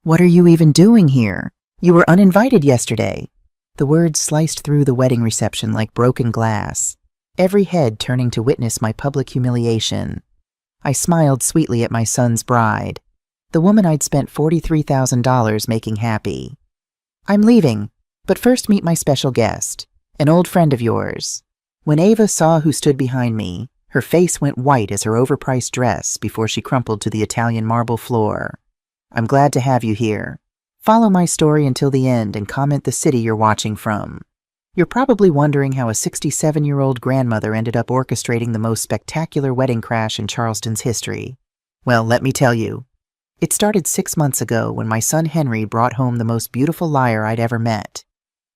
"What are you even doing here? You were uninvited yesterday." The words sliced through the wedding reception like broken glass, every head turning to witness my public humiliation. I smiled sweetly at my son's bride, the woman I'd spent $43,000 making happy. "I'm leaving, but first meet my special guest, an old friend of yours." When Ava saw who stood behind me, her face went white as her overpriced dress before she crumpled to the Italian marble floor. "I'm glad to have you here. Follow my story until the end and comment the city you're watching from. You're probably wondering how a 67-year-old grandmother ended up orchestrating the most spectacular wedding crash in Charleston's history. Well, let me tell you. It started 6 months ago when my son Henry brought home the most beautiful liar I'd ever met.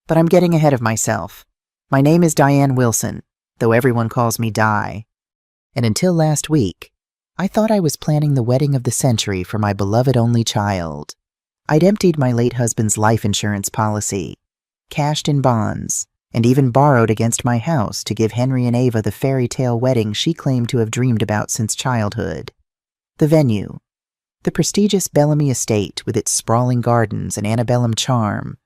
But I'm getting ahead of myself. My name is Diane Wilson, though everyone calls me Di. And until last week, I thought I was planning the wedding of the century for my beloved only child. I'd emptied my late husband's life insurance policy, cashed in bonds, and even borrowed against my house to give Henry and Ava the fairy tale wedding she claimed to have dreamed about since childhood. The venue, the prestigious Bellamy estate with its sprawling gardens and antebellum charm.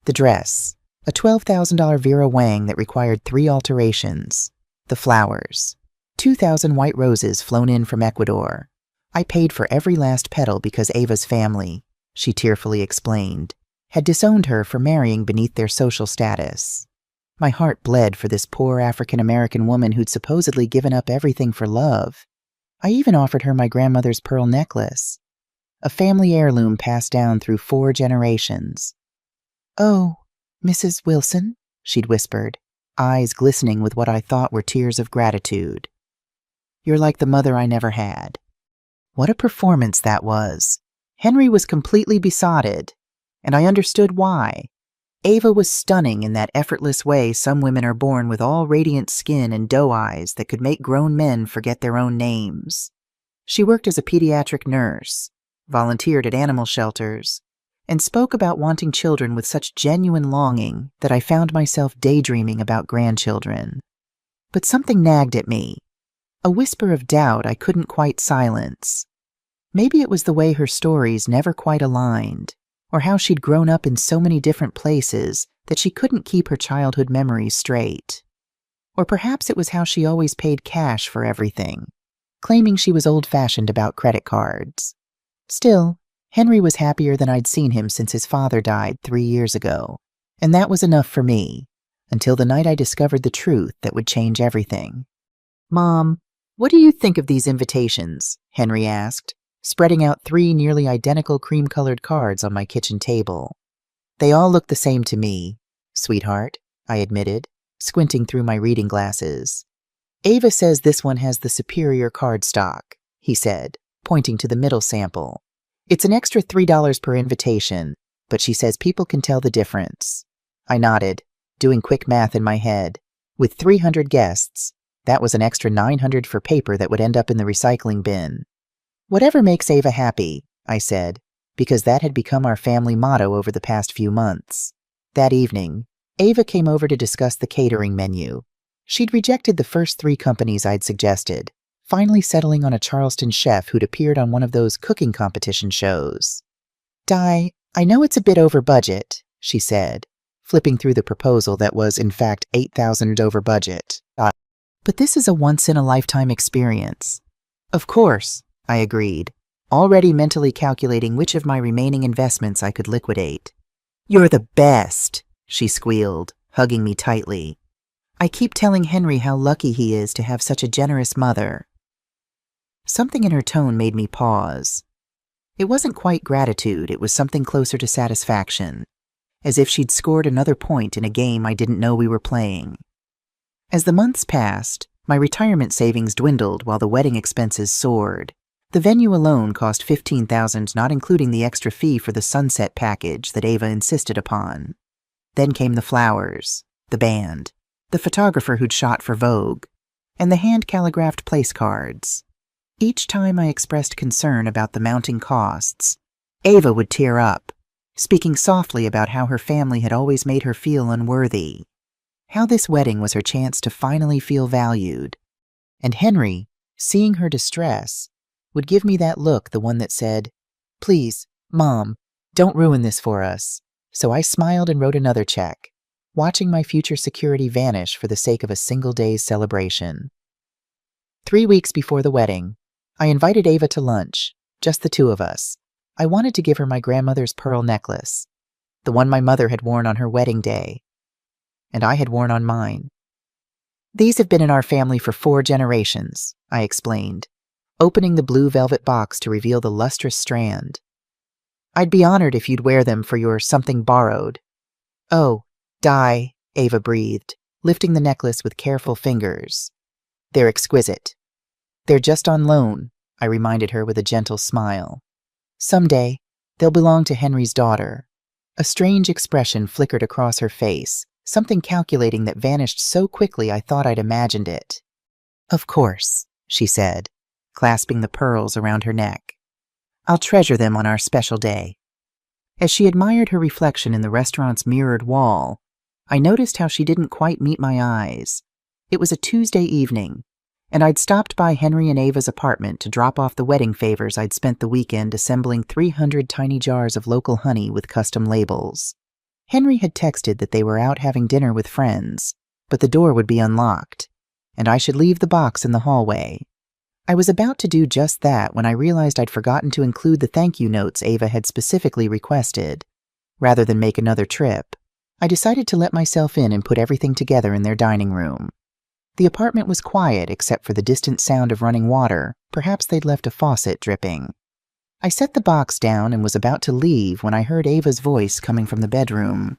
The dress, a $12,000 Vera Wang that required 3 alterations. The flowers, 2,000 white roses flown in from Ecuador. I paid for every last petal because Ava's family, she tearfully explained, had disowned her for marrying beneath their social status. My heart bled for this poor African-American woman who'd supposedly given up everything for love. I even offered her my grandmother's pearl necklace, a family heirloom passed down through 4 generations. "Oh, Mrs. Wilson," she'd whispered, eyes glistening with what I thought were tears of gratitude. "You're like the mother I never had." What a performance that was. Henry was completely besotted, and I understood why. Ava was stunning in that effortless way some women are born with, all radiant skin and doe eyes that could make grown men forget their own names. She worked as a pediatric nurse, volunteered at animal shelters, and spoke about wanting children with such genuine longing that I found myself daydreaming about grandchildren. But something nagged at me, a whisper of doubt I couldn't quite silence. Maybe it was the way her stories never quite aligned, or how she'd grown up in so many different places that she couldn't keep her childhood memories straight. Or perhaps it was how she always paid cash for everything, claiming she was old-fashioned about credit cards. Still, Henry was happier than I'd seen him since his father died 3 years ago, and that was enough for me, until the night I discovered the truth that would change everything. "Mom, what do you think of these invitations?" Henry asked, spreading out 3 nearly identical cream-colored cards on my kitchen table. "They all look the same to me, sweetheart," I admitted, squinting through my reading glasses. "Ava says this one has the superior cardstock," he said, pointing to the middle sample. "It's an extra $3 per invitation, but she says people can tell the difference." I nodded, doing quick math in my head. With 300 guests, that was an extra $900 for paper that would end up in the recycling bin. "Whatever makes Ava happy," I said, because that had become our family motto over the past few months. That evening, Ava came over to discuss the catering menu. She'd rejected the first 3 companies I'd suggested, finally settling on a Charleston chef who'd appeared on one of those cooking competition shows. "Di, I know it's a bit over budget," she said, flipping through the proposal that was, in fact, $8,000 over budget. "But this is a once-in-a-lifetime experience." "Of course," I agreed, already mentally calculating which of my remaining investments I could liquidate. "You're the best," she squealed, hugging me tightly. "I keep telling Henry how lucky he is to have such a generous mother." Something in her tone made me pause. It wasn't quite gratitude, it was something closer to satisfaction, as if she'd scored another point in a game I didn't know we were playing. As the months passed, my retirement savings dwindled while the wedding expenses soared. The venue alone cost $15,000, not including the extra fee for the sunset package that Ava insisted upon. Then came the flowers, the band, the photographer who'd shot for Vogue, and the hand-calligraphed place cards. Each time I expressed concern about the mounting costs, Ava would tear up, speaking softly about how her family had always made her feel unworthy, how this wedding was her chance to finally feel valued. And Henry, seeing her distress, would give me that look, the one that said, "Please, Mom, Don't ruin this for us. So I smiled and wrote another check, watching my future security vanish for the sake of a single day's celebration. 3 weeks before the wedding, I invited Ava to lunch, just the two of us. I wanted to give her my grandmother's pearl necklace, the one my mother had worn on her wedding day, and I had worn on mine. These have been in our family for 4 generations, I explained, opening the blue velvet box to reveal the lustrous strand. I'd be honored if you'd wear them for your something borrowed. Oh, Di, Ava breathed, lifting the necklace with careful fingers. They're exquisite. They're just on loan, I reminded her with a gentle smile. Someday, they'll belong to Henry's daughter. A strange expression flickered across her face, something calculating that vanished so quickly I thought I'd imagined it. Of course, she said, clasping the pearls around her neck. I'll treasure them on our special day. As she admired her reflection in the restaurant's mirrored wall, I noticed how she didn't quite meet my eyes. It was a Tuesday evening, and I'd stopped by Henry and Ava's apartment to drop off the wedding favors I'd spent the weekend assembling 300 tiny jars of local honey with custom labels. Henry had texted that they were out having dinner with friends, but the door would be unlocked, and I should leave the box in the hallway. I was about to do just that when I realized I'd forgotten to include the thank you notes Ava had specifically requested. Rather than make another trip, I decided to let myself in and put everything together in their dining room. The apartment was quiet except for the distant sound of running water. Perhaps they'd left a faucet dripping. I set the box down and was about to leave when I heard Ava's voice coming from the bedroom.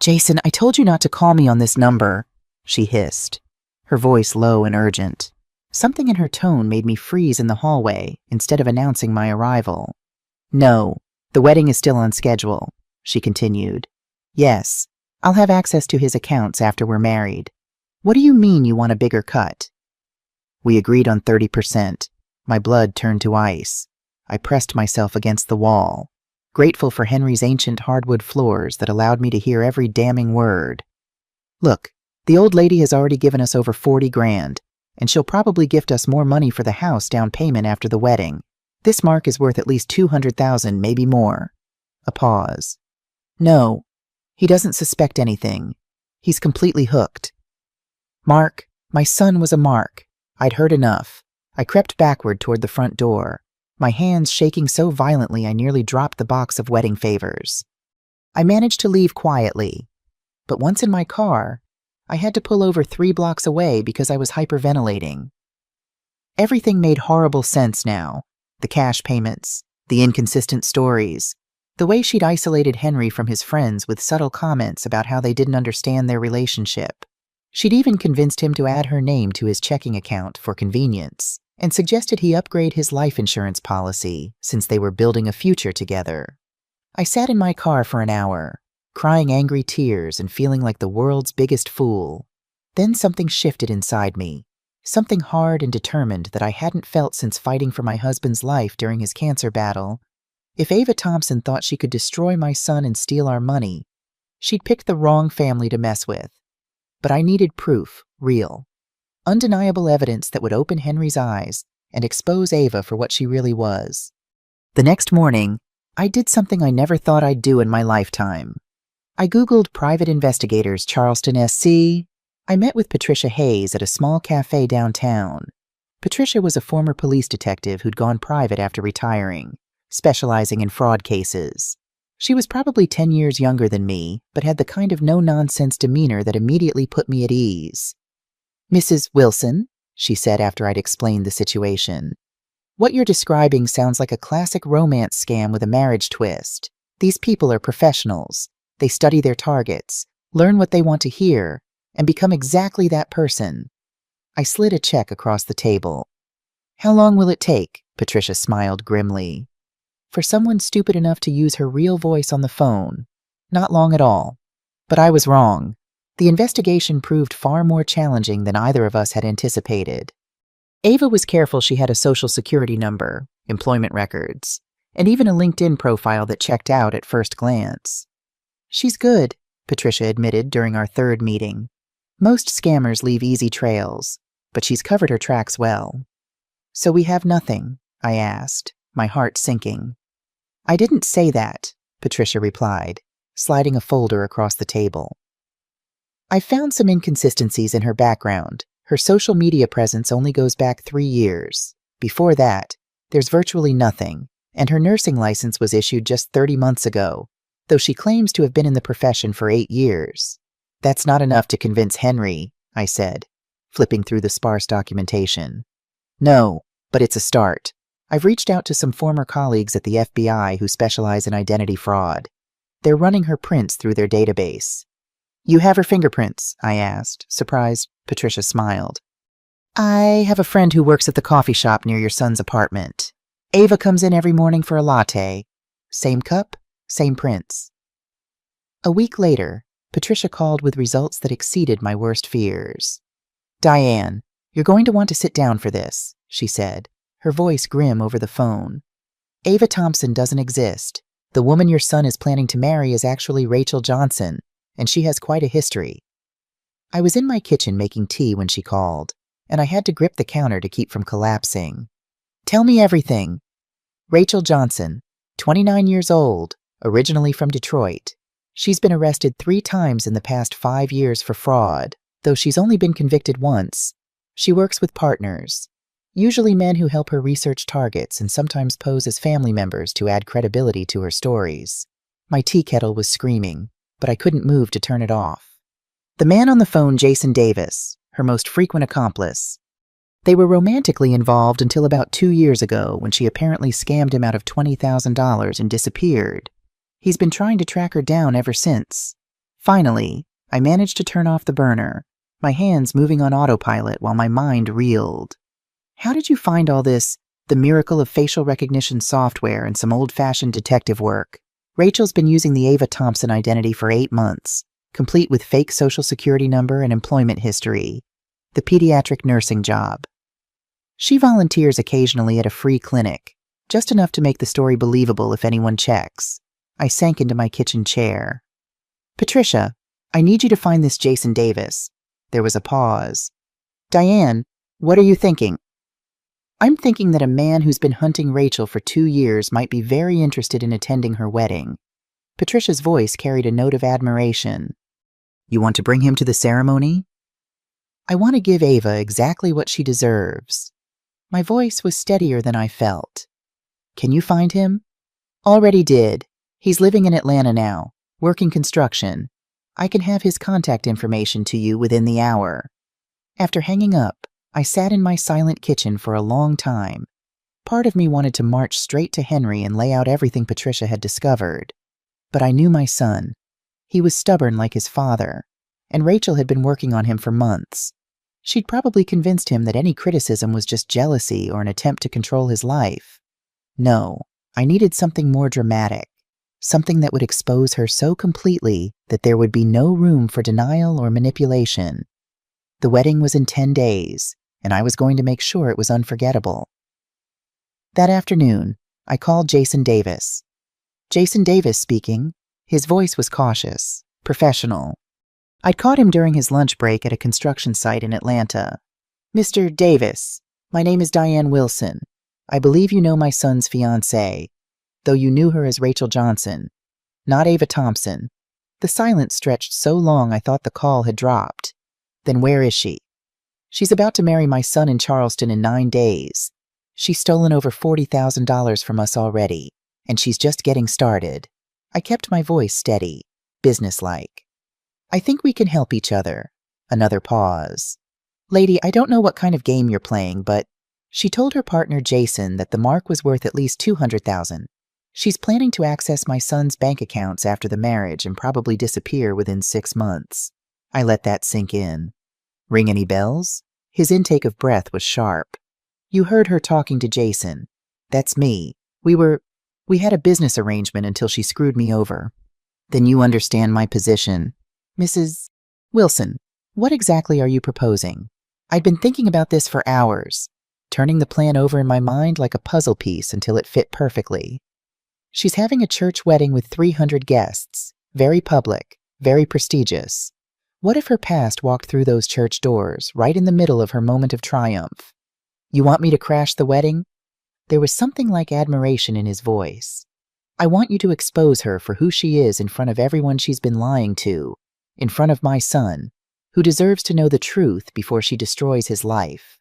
"Jason, I told you not to call me on this number," she hissed, her voice low and urgent. Something in her tone made me freeze in the hallway instead of announcing my arrival. "No, the wedding is still on schedule," she continued. "Yes, I'll have access to his accounts after we're married. What do you mean you want a bigger cut?" We agreed on 30%. My blood turned to ice. I pressed myself against the wall, grateful for Henry's ancient hardwood floors that allowed me to hear every damning word. "Look, the old lady has already given us over 40 grand, and she'll probably gift us more money for the house down payment after the wedding. This mark is worth at least 200,000, maybe more." A pause. "No, he doesn't suspect anything. He's completely hooked." Mark, my son was a mark. I'd heard enough. I crept backward toward the front door, my hands shaking so violently I nearly dropped the box of wedding favors. I managed to leave quietly, but once in my car, I had to pull over 3 blocks away because I was hyperventilating. Everything made horrible sense now. The cash payments, the inconsistent stories, the way she'd isolated Henry from his friends with subtle comments about how they didn't understand their relationship. She'd even convinced him to add her name to his checking account for convenience, and suggested he upgrade his life insurance policy since they were building a future together. I sat in my car for an hour, crying angry tears and feeling like the world's biggest fool. Then something shifted inside me, something hard and determined that I hadn't felt since fighting for my husband's life during his cancer battle. If Ava Thompson thought she could destroy my son and steal our money, she'd picked the wrong family to mess with. But I needed proof, real, undeniable evidence that would open Henry's eyes and expose Ava for what she really was. The next morning, I did something I never thought I'd do in my lifetime. I Googled private investigators Charleston, SC. I met with Patricia Hayes at a small cafe downtown. Patricia was a former police detective who'd gone private after retiring, specializing in fraud cases. She was probably 10 years younger than me, but had the kind of no-nonsense demeanor that immediately put me at ease. "Mrs. Wilson," she said after I'd explained the situation, "what you're describing sounds like a classic romance scam with a marriage twist. These people are professionals. They study their targets, learn what they want to hear, and become exactly that person." I slid a check across the table. "How long will it take?" Patricia smiled grimly. For someone stupid enough to use her real voice on the phone, not long at all. But I was wrong. The investigation proved far more challenging than either of us had anticipated. Ava was careful she had a social security number, employment records, and even a LinkedIn profile that checked out at first glance. "She's good," Patricia admitted during our third meeting. "Most scammers leave easy trails, but she's covered her tracks well." "So we have nothing?" I asked, my heart sinking. "I didn't say that," Patricia replied, sliding a folder across the table. I found some inconsistencies in her background. Her social media presence only goes back 3 years. Before that, there's virtually nothing, and her nursing license was issued just 30 months ago, though she claims to have been in the profession for 8 years. That's not enough to convince Henry, I said, flipping through the sparse documentation. No, but it's a start. I've reached out to some former colleagues at the FBI who specialize in identity fraud. They're running her prints through their database. You have her fingerprints? I asked, surprised. Patricia smiled. I have a friend who works at the coffee shop near your son's apartment. Ava comes in every morning for a latte. Same cup, same prints. A week later, Patricia called with results that exceeded my worst fears. Diane, you're going to want to sit down for this, she said, her voice grim over the phone. Ava Thompson doesn't exist. The woman your son is planning to marry is actually Rachel Johnson, and she has quite a history. I was in my kitchen making tea when she called, and I had to grip the counter to keep from collapsing. Tell me everything. Rachel Johnson, 29 years old, originally from Detroit. She's been arrested 3 times in the past 5 years for fraud, though she's only been convicted once. She works with partners, usually men who help her research targets and sometimes pose as family members to add credibility to her stories. My tea kettle was screaming, but I couldn't move to turn it off. The man on the phone, Jason Davis, her most frequent accomplice. They were romantically involved until about 2 years ago when she apparently scammed him out of $20,000 and disappeared. He's been trying to track her down ever since. Finally, I managed to turn off the burner, my hands moving on autopilot while my mind reeled. How did you find all this? The miracle of facial recognition software and some old-fashioned detective work. Rachel's been using the Ava Thompson identity for 8 months, complete with fake social security number and employment history. The pediatric nursing job. She volunteers occasionally at a free clinic, just enough to make the story believable if anyone checks. I sank into my kitchen chair. Patricia, I need you to find this Jason Davis. There was a pause. Diane, what are you thinking? I'm thinking that a man who's been hunting Rachel for 2 years might be very interested in attending her wedding. Patricia's voice carried a note of admiration. You want to bring him to the ceremony? I want to give Ava exactly what she deserves. My voice was steadier than I felt. Can you find him? Already did. He's living in Atlanta now, working construction. I can have his contact information to you within the hour. After hanging up, I sat in my silent kitchen for a long time. Part of me wanted to march straight to Henry and lay out everything Patricia had discovered. But I knew my son. He was stubborn like his father, and Rachel had been working on him for months. She'd probably convinced him that any criticism was just jealousy or an attempt to control his life. No, I needed something more dramatic, something that would expose her so completely that there would be no room for denial or manipulation. The wedding was in 10 days, and I was going to make sure it was unforgettable. That afternoon, I called Jason Davis. Jason Davis speaking. His voice was cautious, professional. I'd caught him during his lunch break at a construction site in Atlanta. Mr. Davis, my name is Diane Wilson. I believe you know my son's fiancée, though you knew her as Rachel Johnson, not Ava Thompson. The silence stretched so long I thought the call had dropped. Then where is she? She's about to marry my son in Charleston in 9 days. She's stolen over $40,000 from us already, and she's just getting started. I kept my voice steady, businesslike. I think we can help each other. Another pause. Lady, I don't know what kind of game you're playing, but she told her partner Jason that the mark was worth at least $200,000. She's planning to access my son's bank accounts after the marriage and probably disappear within 6 months. I let that sink in. Ring any bells? His intake of breath was sharp. You heard her talking to Jason. That's me. We had a business arrangement until she screwed me over. Then you understand my position. Mrs. Wilson, what exactly are you proposing? I'd been thinking about this for hours, turning the plan over in my mind like a puzzle piece until it fit perfectly. She's having a church wedding with 300 guests, very public, very prestigious. What if her past walked through those church doors, right in the middle of her moment of triumph? You want me to crash the wedding? There was something like admiration in his voice. I want you to expose her for who she is in front of everyone she's been lying to, in front of my son, who deserves to know the truth before she destroys his life."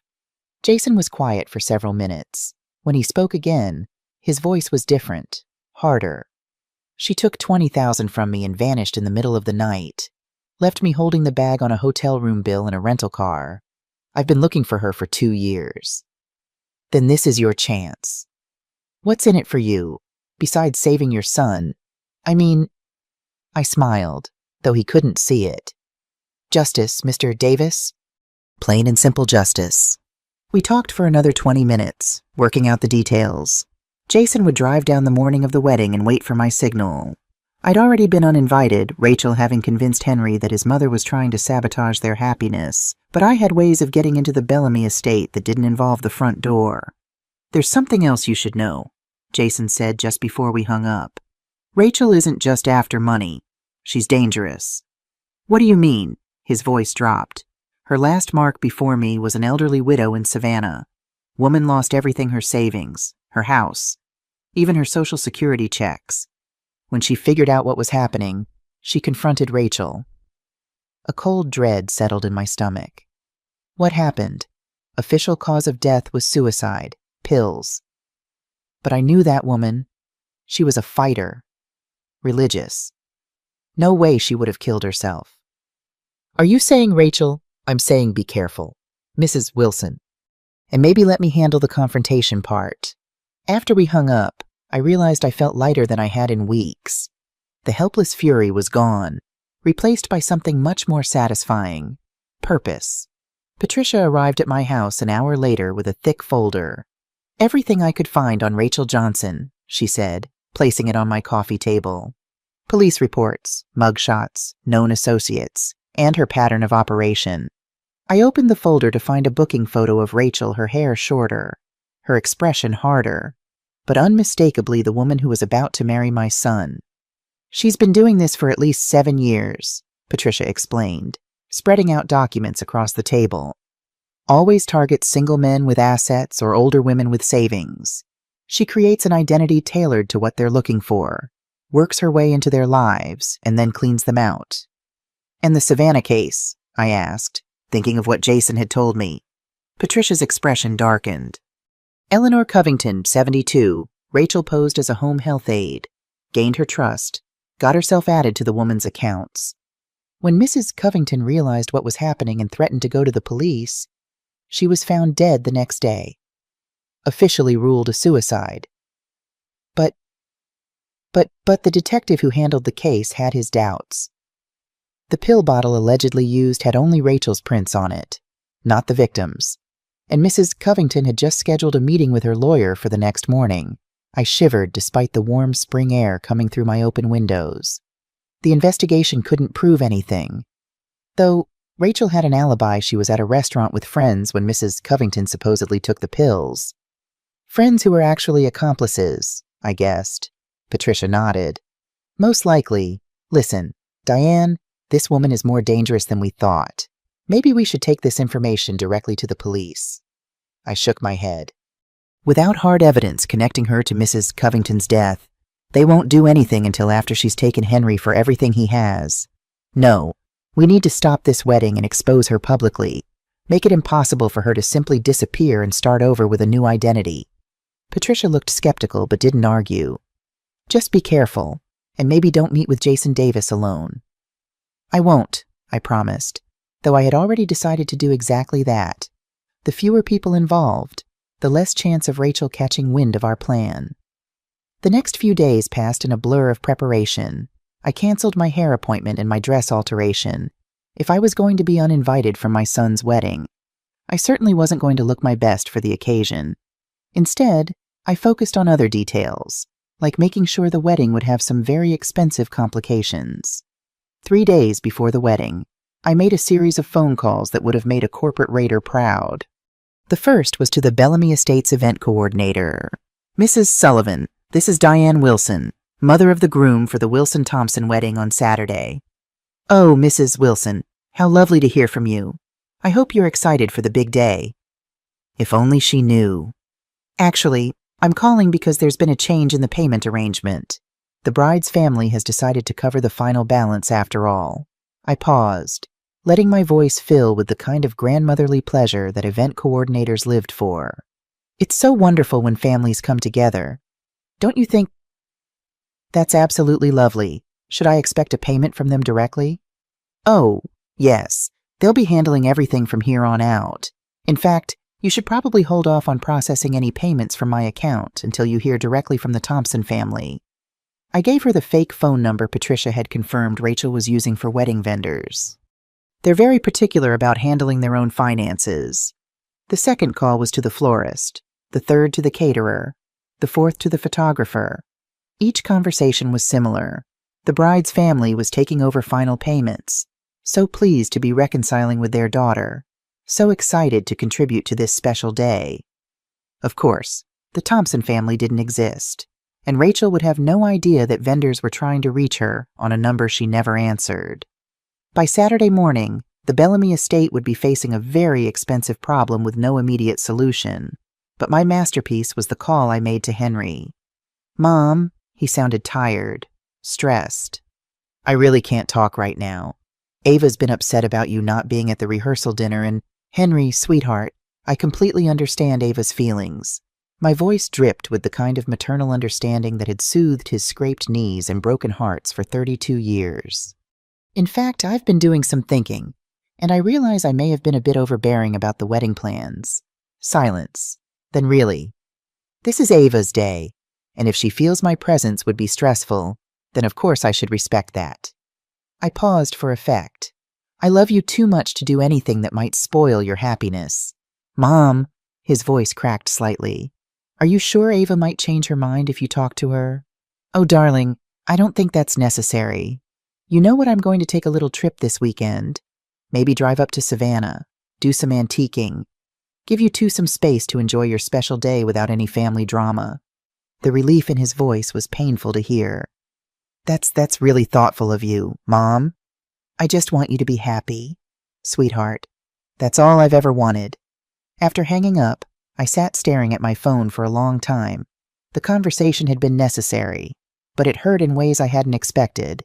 Jason was quiet for several minutes. When he spoke again, his voice was different, harder. "She took $20,000 from me and vanished in the middle of the night. Left me holding the bag on a hotel room bill in a rental car. I've been looking for her for 2 years. Then this is your chance. What's in it for you, besides saving your son? I mean," I smiled, though he couldn't see it. "Justice, Mr. Davis?" Plain and simple justice. We talked for another 20 minutes, working out the details. Jason would drive down the morning of the wedding and wait for my signal. I'd already been uninvited, Rachel having convinced Henry that his mother was trying to sabotage their happiness, but I had ways of getting into the Bellamy estate that didn't involve the front door. "There's something else you should know," Jason said just before we hung up. "Rachel isn't just after money. She's dangerous." "What do you mean?" His voice dropped. "Her last mark before me was an elderly widow in Savannah. Woman lost everything, her savings, her house, even her Social Security checks. When she figured out what was happening, she confronted Rachel." A cold dread settled in my stomach. "What happened?" "Official cause of death was suicide, pills. But I knew that woman. She was a fighter. Religious. No way she would have killed herself." "Are you saying Rachel?" "I'm saying be careful. Mrs. Wilson. And maybe let me handle the confrontation part." After we hung up, I realized I felt lighter than I had in weeks. The helpless fury was gone, replaced by something much more satisfying: purpose. Patricia arrived at my house an hour later with a thick folder. "Everything I could find on Rachel Johnson," she said, placing it on my coffee table. Police reports, mugshots, known associates, and her pattern of operation. I opened the folder to find a booking photo of Rachel, her hair shorter, her expression harder, but unmistakably the woman who was about to marry my son. "She's been doing this for at least 7 years, Patricia explained, spreading out documents across the table. "Always targets single men with assets or older women with savings. She creates an identity tailored to what they're looking for, works her way into their lives, and then cleans them out." "And the Savannah case?" I asked, thinking of what Jason had told me. Patricia's expression darkened. "Eleanor Covington, 72, Rachel posed as a home health aide, gained her trust, got herself added to the woman's accounts. When Mrs. Covington realized what was happening and threatened to go to the police, she was found dead the next day. Officially ruled a suicide. But the detective who handled the case had his doubts. The pill bottle allegedly used had only Rachel's prints on it, not the victim's. And Mrs. Covington had just scheduled a meeting with her lawyer for the next morning. I shivered despite the warm spring air coming through my open windows. The investigation couldn't prove anything. Though Rachel had an alibi, she was at a restaurant with friends when Mrs. Covington supposedly took the pills. Friends who were actually accomplices, I guessed. Patricia nodded. "Most likely. Listen, Diane, this woman is more dangerous than we thought. Maybe we should take this information directly to the police." I shook my head. "Without hard evidence connecting her to Mrs. Covington's death, they won't do anything until after she's taken Henry for everything he has. No, we need to stop this wedding and expose her publicly. Make it impossible for her to simply disappear and start over with a new identity." Patricia looked skeptical but didn't argue. "Just be careful, and maybe don't meet with Jason Davis alone." "I won't," I promised, though I had already decided to do exactly that. The fewer people involved, the less chance of Rachel catching wind of our plan. The next few days passed in a blur of preparation. I canceled my hair appointment and my dress alteration. If I was going to be uninvited from my son's wedding, I certainly wasn't going to look my best for the occasion. Instead, I focused on other details, like making sure the wedding would have some very expensive complications. 3 days before the wedding, I made a series of phone calls that would have made a corporate raider proud. The first was to the Bellamy Estates event coordinator. "Mrs. Sullivan, this is Diane Wilson, mother of the groom for the Wilson-Thompson wedding on Saturday." "Oh, Mrs. Wilson, how lovely to hear from you. I hope you're excited for the big day." If only she knew. "Actually, I'm calling because there's been a change in the payment arrangement. The bride's family has decided to cover the final balance after all. I paused, letting my voice fill with the kind of grandmotherly pleasure that event coordinators lived for. It's so wonderful when families come together. Don't you think? That's absolutely lovely. Should I expect a payment from them directly? Oh, yes. They'll be handling everything from here on out. In fact, you should probably hold off on processing any payments from my account until you hear directly from the Thompson family. I gave her the fake phone number Patricia had confirmed Rachel was using for wedding vendors. They're very particular about handling their own finances. The second call was to the florist, the third to the caterer, the fourth to the photographer. Each conversation was similar. The bride's family was taking over final payments, so pleased to be reconciling with their daughter, so excited to contribute to this special day. Of course, the Thompson family didn't exist, and Rachel would have no idea that vendors were trying to reach her on a number she never answered. By Saturday morning, the Bellamy estate would be facing a very expensive problem with no immediate solution, but my masterpiece was the call I made to Henry. "Mom," he sounded tired, stressed. "I really can't talk right now. Ava's been upset about you not being at the rehearsal dinner, and Henry, sweetheart, I completely understand Ava's feelings." My voice dripped with the kind of maternal understanding that had soothed his scraped knees and broken hearts for 32 years. In fact, I've been doing some thinking, and I realize I may have been a bit overbearing about the wedding plans. Silence. Then really, this is Ava's day, and if she feels my presence would be stressful, then of course I should respect that. I paused for effect. I love you too much to do anything that might spoil your happiness. Mom, his voice cracked slightly. Are you sure Ava might change her mind if you talk to her? Oh, darling, I don't think that's necessary. You know what, I'm going to take a little trip this weekend. Maybe drive up to Savannah, do some antiquing, give you two some space to enjoy your special day without any family drama. The relief in his voice was painful to hear. That's really thoughtful of you, Mom. I just want you to be happy. Sweetheart, that's all I've ever wanted. After hanging up, I sat staring at my phone for a long time. The conversation had been necessary, but it hurt in ways I hadn't expected.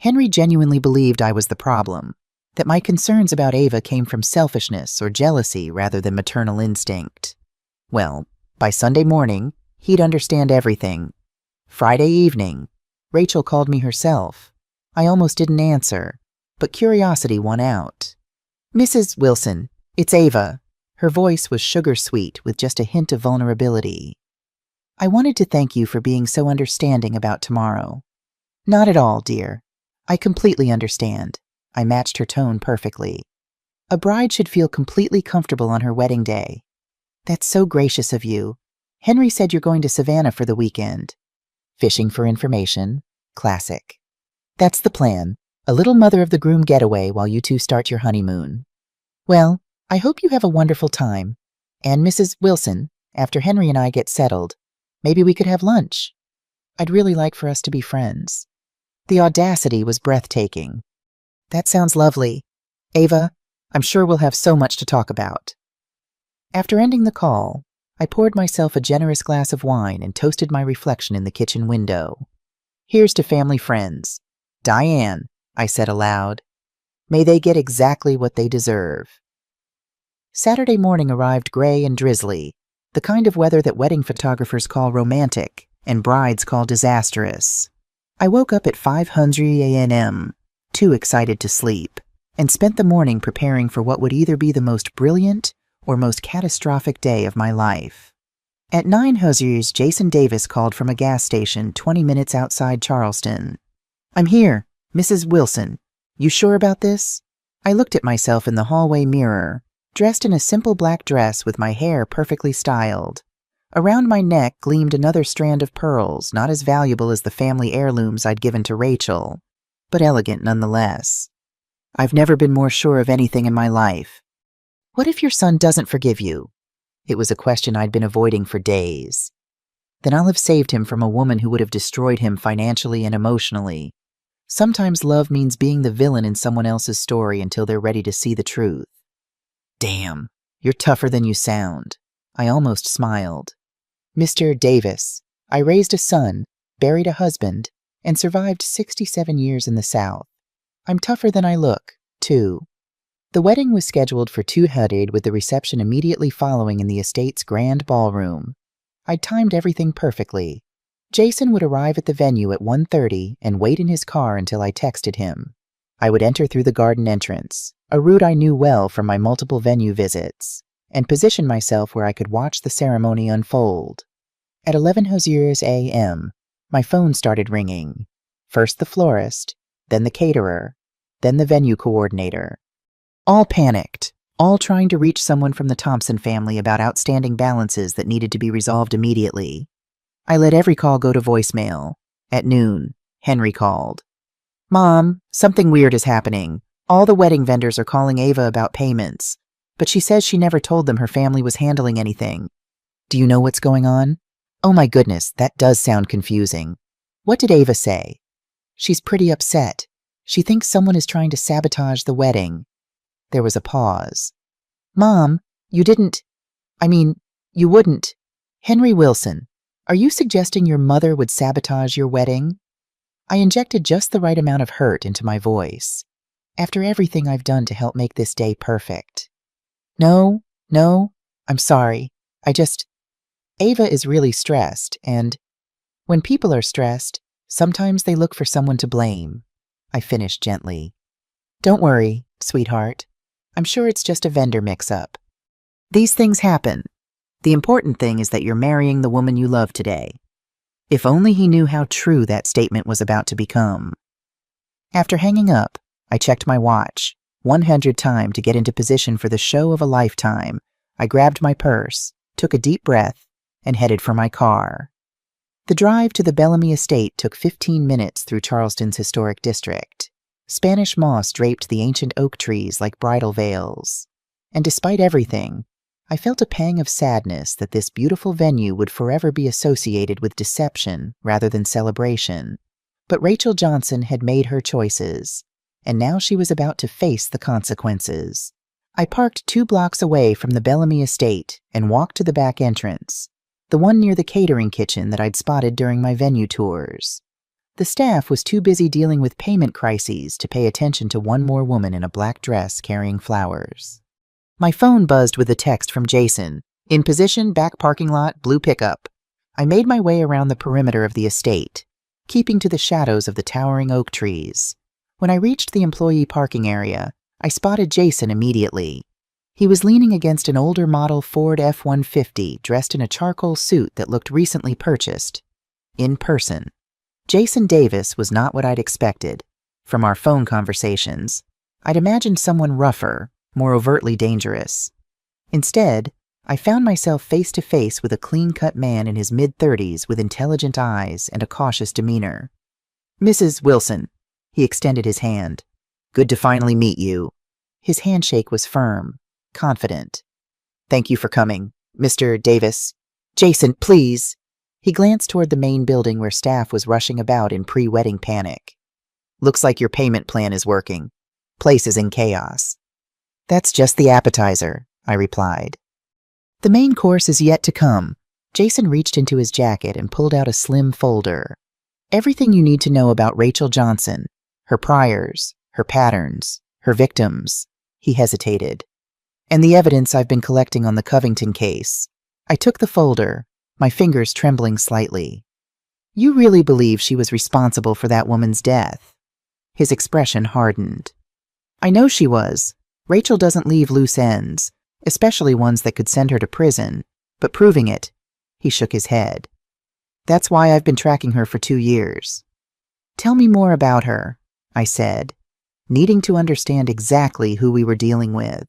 Henry genuinely believed I was the problem, that my concerns about Ava came from selfishness or jealousy rather than maternal instinct. Well, by Sunday morning, he'd understand everything. Friday evening, Rachel called me herself. I almost didn't answer, but curiosity won out. "Mrs. Wilson, it's Ava." Her voice was sugar-sweet with just a hint of vulnerability. "I wanted to thank you for being so understanding about tomorrow." "Not at all, dear. I completely understand." I matched her tone perfectly. "A bride should feel completely comfortable on her wedding day." "That's so gracious of you. Henry said you're going to Savannah for the weekend." Fishing for information. Classic. "That's the plan. A little mother of the groom getaway while you two start your honeymoon." "Well, I hope you have a wonderful time. And Mrs. Wilson, after Henry and I get settled, maybe we could have lunch. I'd really like for us to be friends." The audacity was breathtaking. "That sounds lovely. Ava, I'm sure we'll have so much to talk about." After ending the call, I poured myself a generous glass of wine and toasted my reflection in the kitchen window. "Here's to family friends. Diane," I said aloud. "May they get exactly what they deserve." Saturday morning arrived gray and drizzly, the kind of weather that wedding photographers call romantic and brides call disastrous. I woke up at 5:00 a.m., too excited to sleep, and spent the morning preparing for what would either be the most brilliant or most catastrophic day of my life. At 9:00, Jason Davis called from a gas station 20 minutes outside Charleston. "I'm here, Mrs. Wilson. You sure about this?" I looked at myself in the hallway mirror, dressed in a simple black dress with my hair perfectly styled. Around my neck gleamed another strand of pearls, not as valuable as the family heirlooms I'd given to Rachel, but elegant nonetheless. I've never been more sure of anything in my life. What if your son doesn't forgive you? It was a question I'd been avoiding for days. Then I'll have saved him from a woman who would have destroyed him financially and emotionally. Sometimes love means being the villain in someone else's story until they're ready to see the truth. "Damn, you're tougher than you sound." I almost smiled. "Mr. Davis, I raised a son, buried a husband, and survived 67 years in the South. I'm tougher than I look, too. The wedding was scheduled for 2:00 with the reception immediately following in the estate's grand ballroom. I'd timed everything perfectly. Jason would arrive at the venue at 1:30 and wait in his car until I texted him. I would enter through the garden entrance, a route I knew well from my multiple venue visits, and position myself where I could watch the ceremony unfold. At 11:00 a.m., my phone started ringing. First the florist, then the caterer, then the venue coordinator. All panicked, all trying to reach someone from the Thompson family about outstanding balances that needed to be resolved immediately. I let every call go to voicemail. At noon, Henry called. "Mom, something weird is happening. All the wedding vendors are calling Ava about payments, but she says she never told them her family was handling anything. Do you know what's going on?" "Oh my goodness, that does sound confusing. What did Ava say?" "She's pretty upset. She thinks someone is trying to sabotage the wedding." There was a pause. "Mom, you wouldn't. Henry Wilson, are you suggesting your mother would sabotage your wedding?" I injected just the right amount of hurt into my voice. After everything I've done to help make this day perfect. No, I'm sorry. Ava is really stressed, and when people are stressed, sometimes they look for someone to blame. I finished gently. "Don't worry, sweetheart. I'm sure it's just a vendor mix-up. These things happen. The important thing is that you're marrying the woman you love today." If only he knew how true that statement was about to become. After hanging up, I checked my watch, 100 time to get into position for the show of a lifetime. I grabbed my purse, took a deep breath, and headed for my car. The drive to the Bellamy estate took 15 minutes through Charleston's historic district. Spanish moss draped the ancient oak trees like bridal veils. And despite everything, I felt a pang of sadness that this beautiful venue would forever be associated with deception rather than celebration. But Rachel Johnson had made her choices, and now she was about to face the consequences. I parked 2 blocks away from the Bellamy estate and walked to the back entrance, the one near the catering kitchen that I'd spotted during my venue tours. The staff was too busy dealing with payment crises to pay attention to one more woman in a black dress carrying flowers. My phone buzzed with a text from Jason. "In position, back parking lot, blue pickup." I made my way around the perimeter of the estate, keeping to the shadows of the towering oak trees. When I reached the employee parking area, I spotted Jason immediately. He was leaning against an older model Ford F-150, dressed in a charcoal suit that looked recently purchased. In person. Jason Davis was not what I'd expected. From our phone conversations, I'd imagined someone rougher, more overtly dangerous. Instead, I found myself face to face with a clean-cut man in his mid-30s with intelligent eyes and a cautious demeanor. "Mrs. Wilson," he extended his hand. "Good to finally meet you." His handshake was firm, confident. "Thank you for coming, Mr. Davis." "Jason, please." He glanced toward the main building where staff was rushing about in pre-wedding panic. "Looks like your payment plan is working. Place is in chaos." "That's just the appetizer," I replied. "The main course is yet to come." Jason reached into his jacket and pulled out a slim folder. "Everything you need to know about Rachel Johnson, her priors, her patterns, her victims." He hesitated. "And the evidence I've been collecting on the Covington case." I took the folder, my fingers trembling slightly. "You really believe she was responsible for that woman's death?" His expression hardened. "I know she was. Rachel doesn't leave loose ends, especially ones that could send her to prison, but proving it," he shook his head. "That's why I've been tracking her for 2 years. "Tell me more about her," I said, needing to understand exactly who we were dealing with.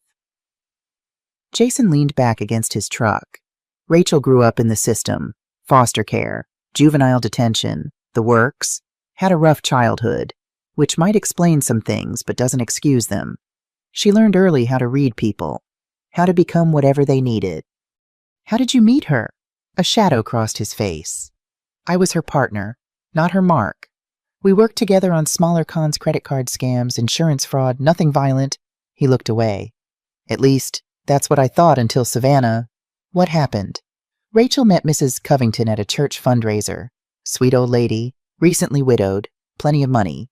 Jason leaned back against his truck. Rachel grew up in the system, foster care, juvenile detention, the works, had a rough childhood, which might explain some things but doesn't excuse them. She learned early how to read people, how to become whatever they needed. "How did you meet her?" A shadow crossed his face. "I was her partner, not her mark. We worked together on smaller cons credit card scams, insurance fraud, nothing violent." He looked away. "At least, that's what I thought until Savannah." "What happened?" "Rachel met Mrs. Covington at a church fundraiser. Sweet old lady, Recently widowed, plenty of money.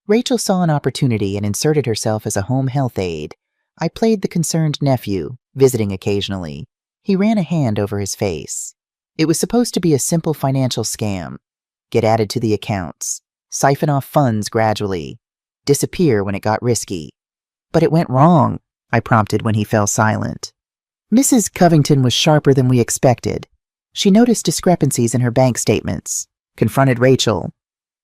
Rachel saw an opportunity and inserted herself as a home health aide. I played the concerned nephew, visiting occasionally. He ran a hand over his face. It was supposed to be a simple financial scam. Get added to the accounts, siphon off funds gradually, disappear when it got risky. But it went wrong, I prompted when he fell silent. Mrs. Covington was sharper than we expected. She noticed discrepancies in her bank statements, confronted Rachel.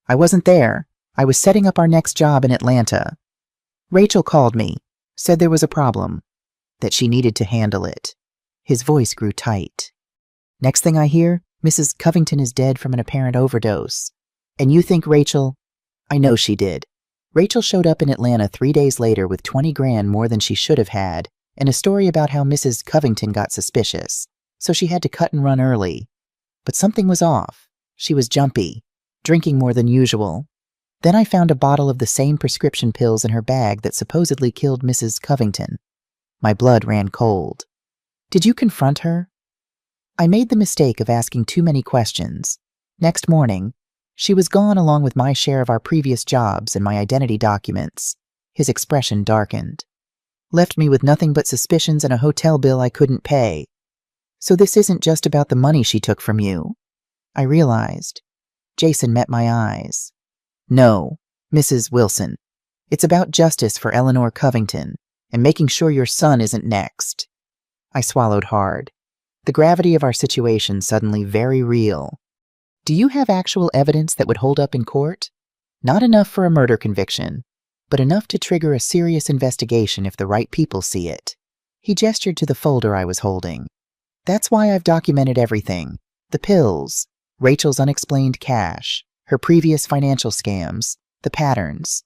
I wasn't there. I was setting up our next job in Atlanta. Rachel called me, said there was a problem, that she needed to handle it. His voice grew tight. Next thing I hear, Mrs. Covington is dead from an apparent overdose. And you think Rachel? I know she did. Rachel showed up in Atlanta 3 days later with 20 grand more than she should have had, and a story about how Mrs. Covington got suspicious, so she had to cut and run early. But something was off. She was jumpy, drinking more than usual. Then I found a bottle of the same prescription pills in her bag that supposedly killed Mrs. Covington. My blood ran cold. Did you confront her? I made the mistake of asking too many questions. Next morning, she was gone along with my share of our previous jobs and my identity documents. His expression darkened. Left me with nothing but suspicions and a hotel bill I couldn't pay. So this isn't just about the money she took from you. I realized. Jason met my eyes. No, Mrs. Wilson. It's about justice for Eleanor Covington and making sure your son isn't next. I swallowed hard. The gravity of our situation suddenly very real. Do you have actual evidence that would hold up in court? Not enough for a murder conviction, but enough to trigger a serious investigation if the right people see it. He gestured to the folder I was holding. That's why I've documented everything. The pills, Rachel's unexplained cash, her previous financial scams, the patterns.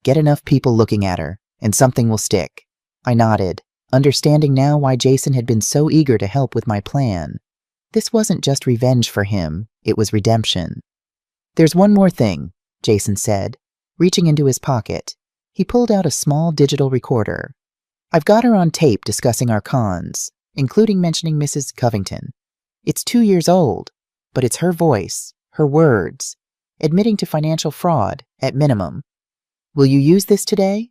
Get enough people looking at her, and something will stick. I nodded, understanding now why Jason had been so eager to help with my plan. This wasn't just revenge for him, it was redemption. There's one more thing, Jason said, reaching into his pocket. He pulled out a small digital recorder. I've got her on tape discussing our cons, including mentioning Mrs. Covington. It's 2 years old, but it's her voice, her words, admitting to financial fraud, at minimum. Will you use this today?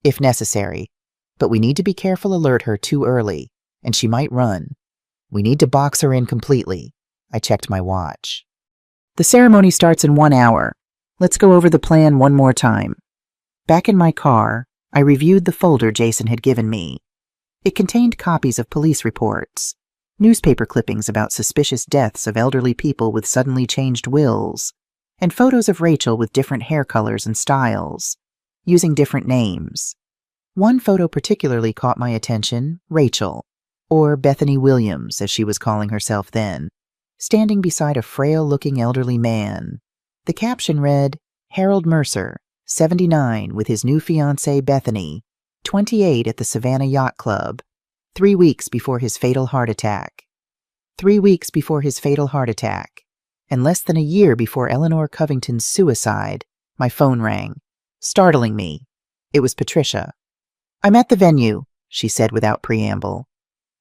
If necessary, but we need to be careful alert her too early, and she might run. We need to box her in completely. I checked my watch. The ceremony starts in 1 hour. Let's go over the plan one more time. Back in my car, I reviewed the folder Jason had given me. It contained copies of police reports, newspaper clippings about suspicious deaths of elderly people with suddenly changed wills, and photos of Rachel with different hair colors and styles, using different names. One photo particularly caught my attention, Rachel, or Bethany Williams, as she was calling herself then, standing beside a frail-looking elderly man. The caption read, Harold Mercer, 79, with his new fiancée Bethany, 28 at the Savannah Yacht Club, 3 weeks before his fatal heart attack. 3 weeks before his fatal heart attack, and less than a year before Eleanor Covington's suicide, my phone rang, startling me. It was Patricia. I'm at the venue, she said without preamble.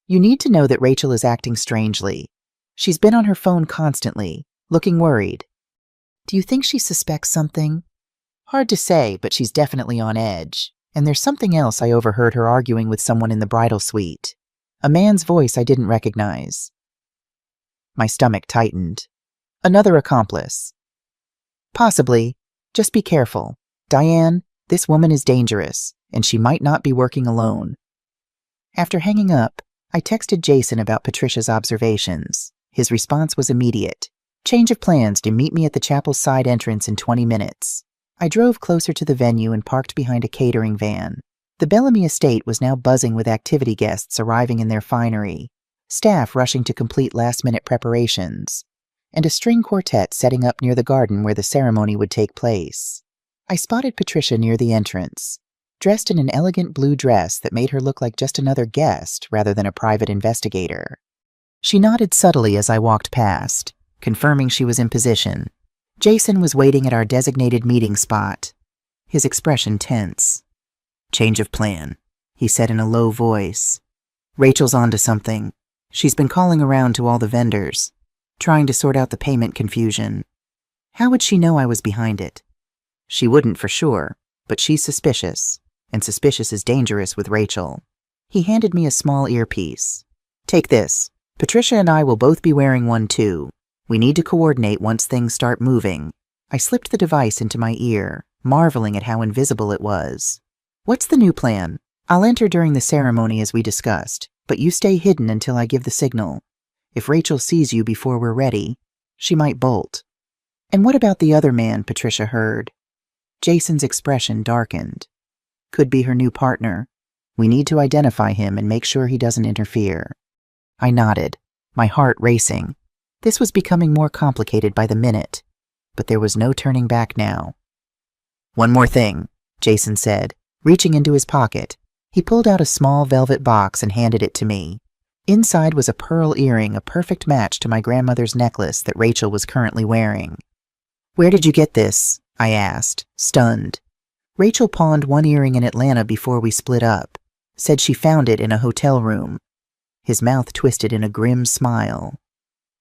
You need to know that Rachel is acting strangely. She's been on her phone constantly, looking worried. Do you think she suspects something? Hard to say, but she's definitely on edge. And there's something else I overheard her arguing with someone in the bridal suite. A man's voice I didn't recognize. My stomach tightened. Another accomplice. Possibly. Just be careful. Diane, this woman is dangerous, and she might not be working alone. After hanging up, I texted Jason about Patricia's observations. His response was immediate. Change of plans to meet me at the chapel's side entrance in 20 minutes. I drove closer to the venue and parked behind a catering van. The Bellamy estate was now buzzing with activity guests arriving in their finery, staff rushing to complete last-minute preparations, and a string quartet setting up near the garden where the ceremony would take place. I spotted Patricia near the entrance, dressed in an elegant blue dress that made her look like just another guest rather than a private investigator. She nodded subtly as I walked past, confirming she was in position. Jason was waiting at our designated meeting spot, his expression tense. Change of plan, he said in a low voice. Rachel's onto something. She's been calling around to all the vendors, trying to sort out the payment confusion. How would she know I was behind it? She wouldn't for sure, but she's suspicious, and suspicious is dangerous with Rachel. He handed me a small earpiece. Take this. Patricia and I will both be wearing one too. We need to coordinate once things start moving. I slipped the device into my ear, marveling at how invisible it was. What's the new plan? I'll enter during the ceremony as we discussed, but you stay hidden until I give the signal. If Rachel sees you before we're ready, she might bolt. And what about the other man Patricia heard? Jason's expression darkened. Could be her new partner. We need to identify him and make sure he doesn't interfere. I nodded, my heart racing. This was becoming more complicated by the minute, but there was no turning back now. One more thing, Jason said, reaching into his pocket. He pulled out a small velvet box and handed it to me. Inside was a pearl earring, a perfect match to my grandmother's necklace that Rachel was currently wearing. Where did you get this? I asked, stunned. Rachel pawned one earring in Atlanta before we split up. Said she found it in a hotel room. His mouth twisted in a grim smile.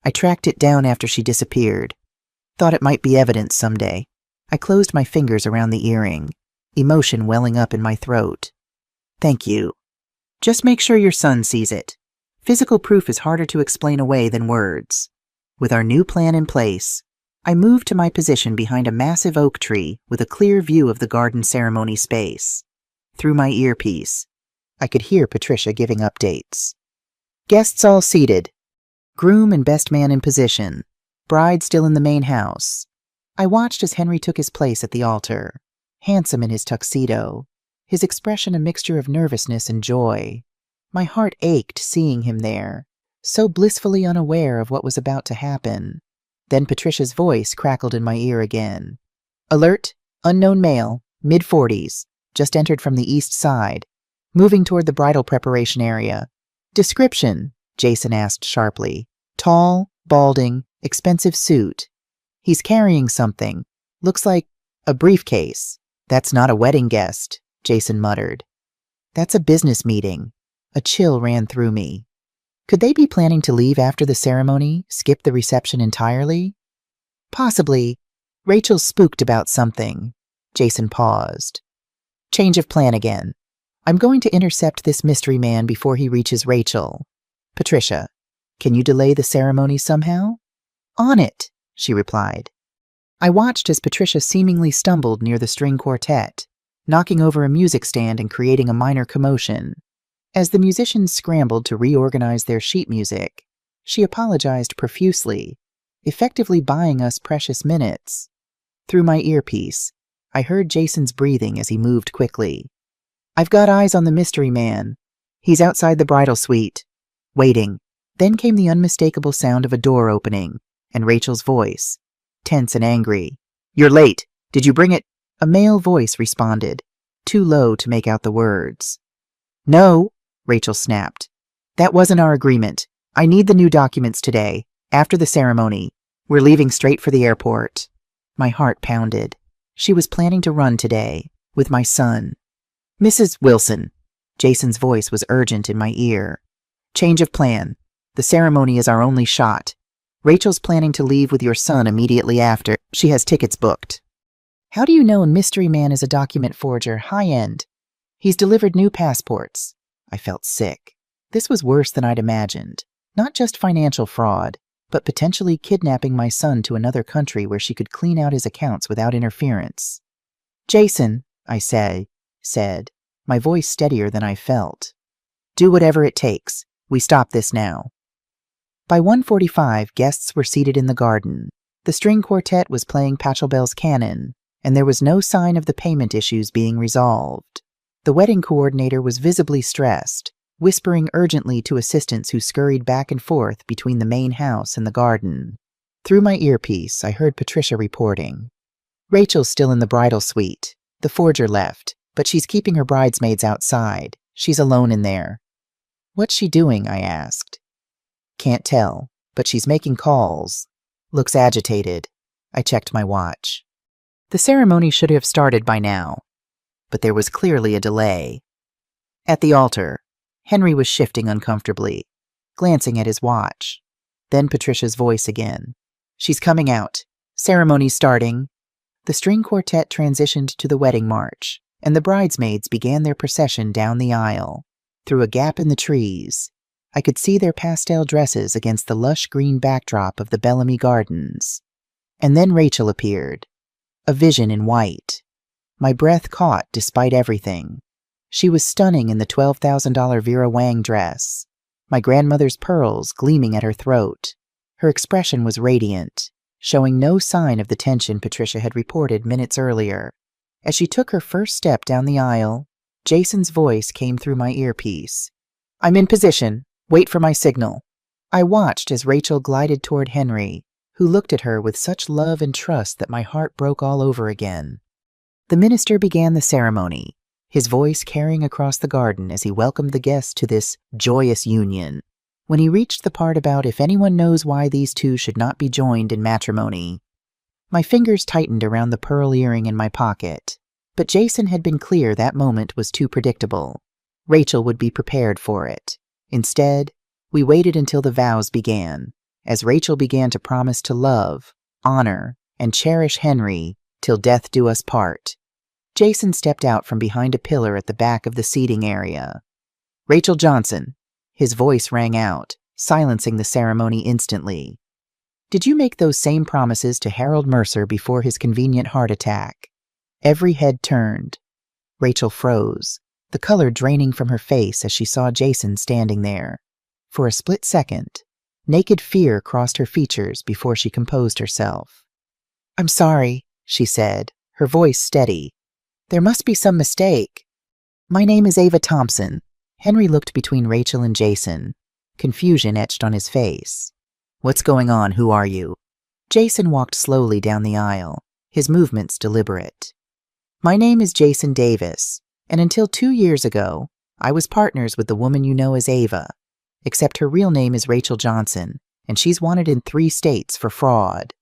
I tracked it down after she disappeared. Thought it might be evidence someday. I closed my fingers around the earring, emotion welling up in my throat. Thank you. Just make sure your son sees it. Physical proof is harder to explain away than words. With our new plan in place, I moved to my position behind a massive oak tree with a clear view of the garden ceremony space. Through my earpiece, I could hear Patricia giving updates. Guests all seated. Groom and best man in position. Bride still in the main house. I watched as Henry took his place at the altar, handsome in his tuxedo, his expression a mixture of nervousness and joy. My heart ached seeing him there, so blissfully unaware of what was about to happen. Then Patricia's voice crackled in my ear again. Alert, unknown male, mid-40s, just entered from the east side, moving toward the bridal preparation area. Description, Jason asked sharply. Tall, balding, expensive suit. He's carrying something. Looks like a briefcase. That's not a wedding guest, Jason muttered. That's a business meeting. A chill ran through me. Could they be planning to leave after the ceremony, skip the reception entirely? Possibly. Rachel's spooked about something. Jason paused. Change of plan again. I'm going to intercept this mystery man before he reaches Rachel. Patricia, can you delay the ceremony somehow? On it, she replied. I watched as Patricia seemingly stumbled near the string quartet, knocking over a music stand and creating a minor commotion. As the musicians scrambled to reorganize their sheet music, she apologized profusely, effectively buying us precious minutes. Through my earpiece, I heard Jason's breathing as he moved quickly. I've got eyes on the mystery man. He's outside the bridal suite, waiting. Then came the unmistakable sound of a door opening, and Rachel's voice, tense and angry. You're late. Did you bring it? A male voice responded, too low to make out the words. No, Rachel snapped. That wasn't our agreement. I need the new documents today, after the ceremony. We're leaving straight for the airport. My heart pounded. She was planning to run today, with my son. Mrs. Wilson. Jason's voice was urgent in my ear. Change of plan. The ceremony is our only shot. Rachel's planning to leave with your son immediately after. She has tickets booked. How do you know a mystery man is a document forger, high-end? He's delivered new passports. I felt sick. This was worse than I'd imagined. Not just financial fraud, but potentially kidnapping my son to another country where she could clean out his accounts without interference. Jason, I said, my voice steadier than I felt. Do whatever it takes. We stop this now. By 1:45, guests were seated in the garden. The string quartet was playing Pachelbel's Canon, and there was no sign of the payment issues being resolved. The wedding coordinator was visibly stressed, whispering urgently to assistants who scurried back and forth between the main house and the garden. Through my earpiece, I heard Patricia reporting. Rachel's still in the bridal suite. The forger left, but she's keeping her bridesmaids outside. She's alone in there. What's she doing? I asked. Can't tell, but she's making calls. Looks agitated. I checked my watch. The ceremony should have started by now, but there was clearly a delay. At the altar, Henry was shifting uncomfortably, glancing at his watch. Then Patricia's voice again. She's coming out. Ceremony starting. The string quartet transitioned to the wedding march, and the bridesmaids began their procession down the aisle. Through a gap in the trees, I could see their pastel dresses against the lush green backdrop of the Bellamy Gardens. And then Rachel appeared, a vision in white. My breath caught despite everything. She was stunning in the $12,000 Vera Wang dress, my grandmother's pearls gleaming at her throat. Her expression was radiant, showing no sign of the tension Patricia had reported minutes earlier. As she took her first step down the aisle, Jason's voice came through my earpiece. "I'm in position. Wait for my signal." I watched as Rachel glided toward Henry, who looked at her with such love and trust that my heart broke all over again. The minister began the ceremony, his voice carrying across the garden as he welcomed the guests to this joyous union. When he reached the part about if anyone knows why these two should not be joined in matrimony, my fingers tightened around the pearl earring in my pocket. But Jason had been clear that moment was too predictable. Rachel would be prepared for it. Instead, we waited until the vows began, as Rachel began to promise to love, honor, and cherish Henry till death do us part. Jason stepped out from behind a pillar at the back of the seating area. "Rachel Johnson," his voice rang out, silencing the ceremony instantly. "Did you make those same promises to Harold Mercer before his convenient heart attack?" Every head turned. Rachel froze, the color draining from her face as she saw Jason standing there. For a split second, naked fear crossed her features before she composed herself. "I'm sorry," she said, her voice steady. "There must be some mistake." "My name is Ava Thompson." Henry looked between Rachel and Jason, confusion etched on his face. "What's going on? Who are you?" Jason walked slowly down the aisle, his movements deliberate. "My name is Jason Davis, and until 2 years ago, I was partners with the woman you know as Ava, except her real name is Rachel Johnson, and she's wanted in 3 states for fraud."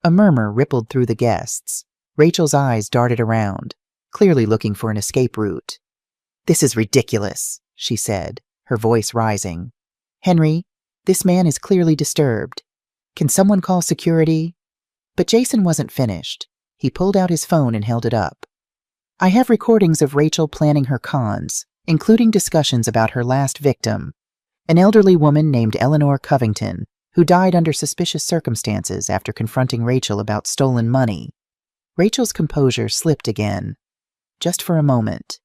A murmur rippled through the guests. Rachel's eyes darted around, clearly looking for an escape route. "This is ridiculous," she said, her voice rising. "Henry, this man is clearly disturbed. Can someone call security?" But Jason wasn't finished. He pulled out his phone and held it up. "I have recordings of Rachel planning her cons, including discussions about her last victim, an elderly woman named Eleanor Covington, who died under suspicious circumstances after confronting Rachel about stolen money." Rachel's composure slipped again, just for a moment.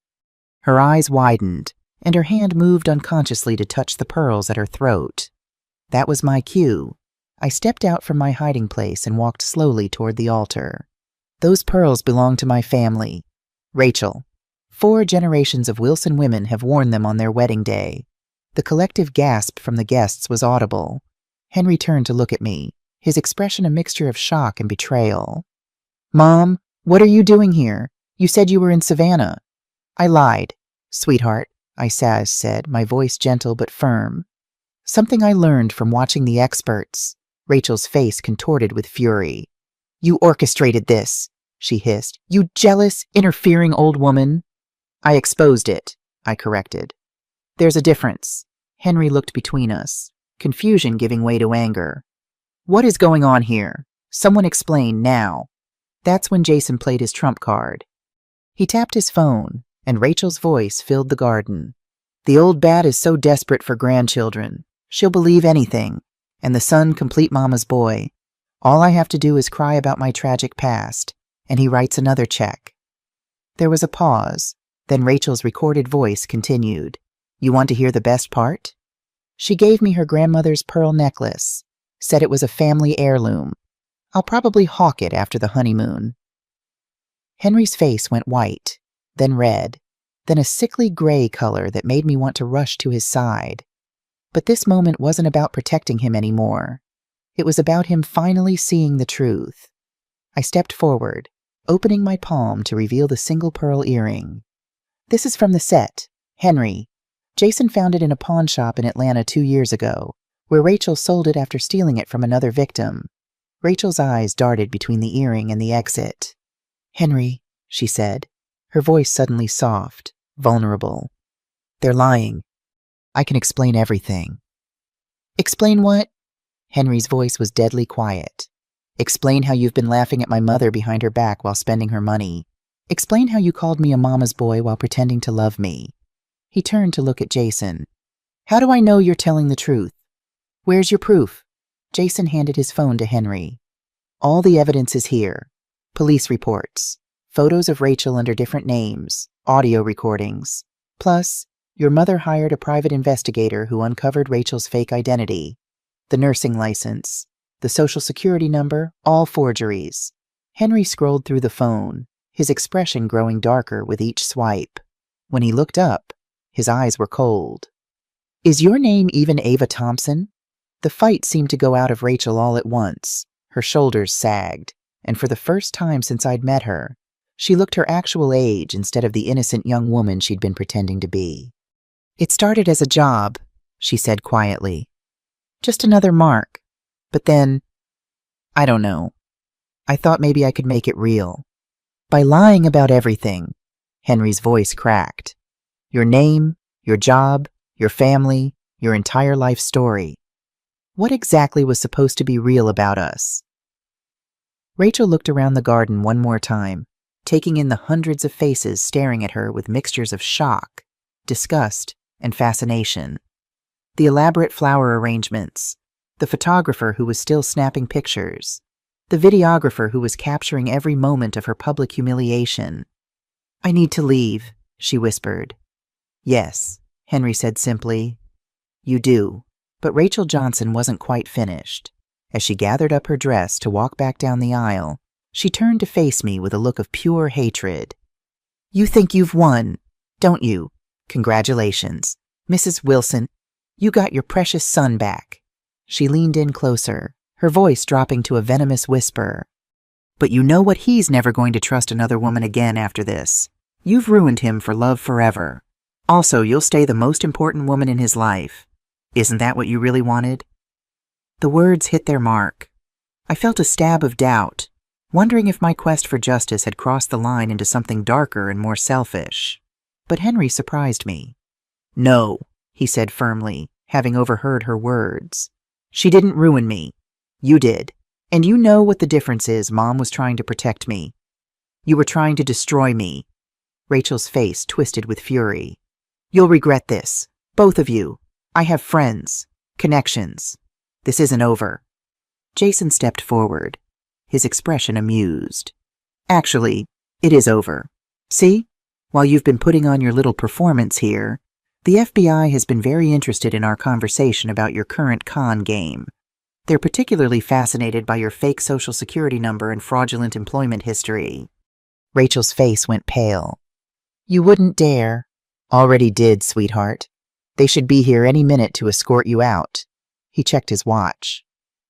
Her eyes widened, and her hand moved unconsciously to touch the pearls at her throat. That was my cue. I stepped out from my hiding place and walked slowly toward the altar. "Those pearls belong to my family. Rachel. 4 generations of Wilson women have worn them on their wedding day." The collective gasp from the guests was audible. Henry turned to look at me, his expression a mixture of shock and betrayal. "Mom, what are you doing here? You said you were in Savannah." I lied. "Sweetheart," I said, my voice gentle but firm. "Something I learned from watching the experts." Rachel's face contorted with fury. "You orchestrated this," she hissed. "You jealous, interfering old woman." "I exposed it," I corrected. "There's a difference." Henry looked between us, confusion giving way to anger. "What is going on here? Someone explain now." That's when Jason played his trump card. He tapped his phone, and Rachel's voice filled the garden. "The old bat is so desperate for grandchildren. She'll believe anything, and the son complete mama's boy. All I have to do is cry about my tragic past, and he writes another check." There was a pause, then Rachel's recorded voice continued. "You want to hear the best part?" She gave me her grandmother's pearl necklace, said it was a family heirloom. I'll probably hawk it after the honeymoon. Henry's face went white, then red, then a sickly gray color that made me want to rush to his side. But this moment wasn't about protecting him anymore. It was about him finally seeing the truth. I stepped forward, opening my palm to reveal the single pearl earring. "This is from the set. Henry. Jason found it in a pawn shop in Atlanta 2 years ago, where Rachel sold it after stealing it from another victim." Rachel's eyes darted between the earring and the exit. "Henry," she said, her voice suddenly soft, vulnerable. "They're lying. I can explain everything." "Explain what?" Henry's voice was deadly quiet. Explain how you've been laughing at my mother behind her back while spending her money. Explain how you called me a mama's boy while pretending to love me. He turned to look at Jason. How do I know you're telling the truth? Where's your proof? Jason handed his phone to Henry. All the evidence is here. Police reports, photos of Rachel under different names, audio recordings. Plus, your mother hired a private investigator who uncovered Rachel's fake identity. The nursing license, the social security number, all forgeries. Henry scrolled through the phone, his expression growing darker with each swipe. When he looked up, his eyes were cold. Is your name even Ava Thompson? The fight seemed to go out of Rachel all at once. Her shoulders sagged, and for the first time since I'd met her, she looked her actual age instead of the innocent young woman she'd been pretending to be. It started as a job, she said quietly. Just another mark. But then, I don't know. I thought maybe I could make it real. By lying about everything. Henry's voice cracked. Your name, your job, your family, your entire life story. What exactly was supposed to be real about us? Rachel looked around the garden one more time, taking in the hundreds of faces staring at her with mixtures of shock, disgust, and fascination. The elaborate flower arrangements, the photographer who was still snapping pictures, the videographer who was capturing every moment of her public humiliation. I need to leave, she whispered. Yes, Henry said simply. You do. But Rachel Johnson wasn't quite finished. As she gathered up her dress to walk back down the aisle, she turned to face me with a look of pure hatred. You think you've won, don't you? Congratulations. Mrs. Wilson, you got your precious son back. She leaned in closer, her voice dropping to a venomous whisper. But you know what? He's never going to trust another woman again after this. You've ruined him for love forever. Also, you'll stay the most important woman in his life. Isn't that what you really wanted? The words hit their mark. I felt a stab of doubt, wondering if my quest for justice had crossed the line into something darker and more selfish. But Henry surprised me. No, he said firmly, having overheard her words. She didn't ruin me. You did. And you know what the difference is. Mom was trying to protect me. You were trying to destroy me. Rachel's face twisted with fury. You'll regret this. Both of you. I have friends. Connections. This isn't over. Jason stepped forward, his expression amused. Actually, it is over. See? While you've been putting on your little performance here, the FBI has been very interested in our conversation about your current con game. They're particularly fascinated by your fake social security number and fraudulent employment history. Rachel's face went pale. You wouldn't dare. Already did, sweetheart. They should be here any minute to escort you out. He checked his watch.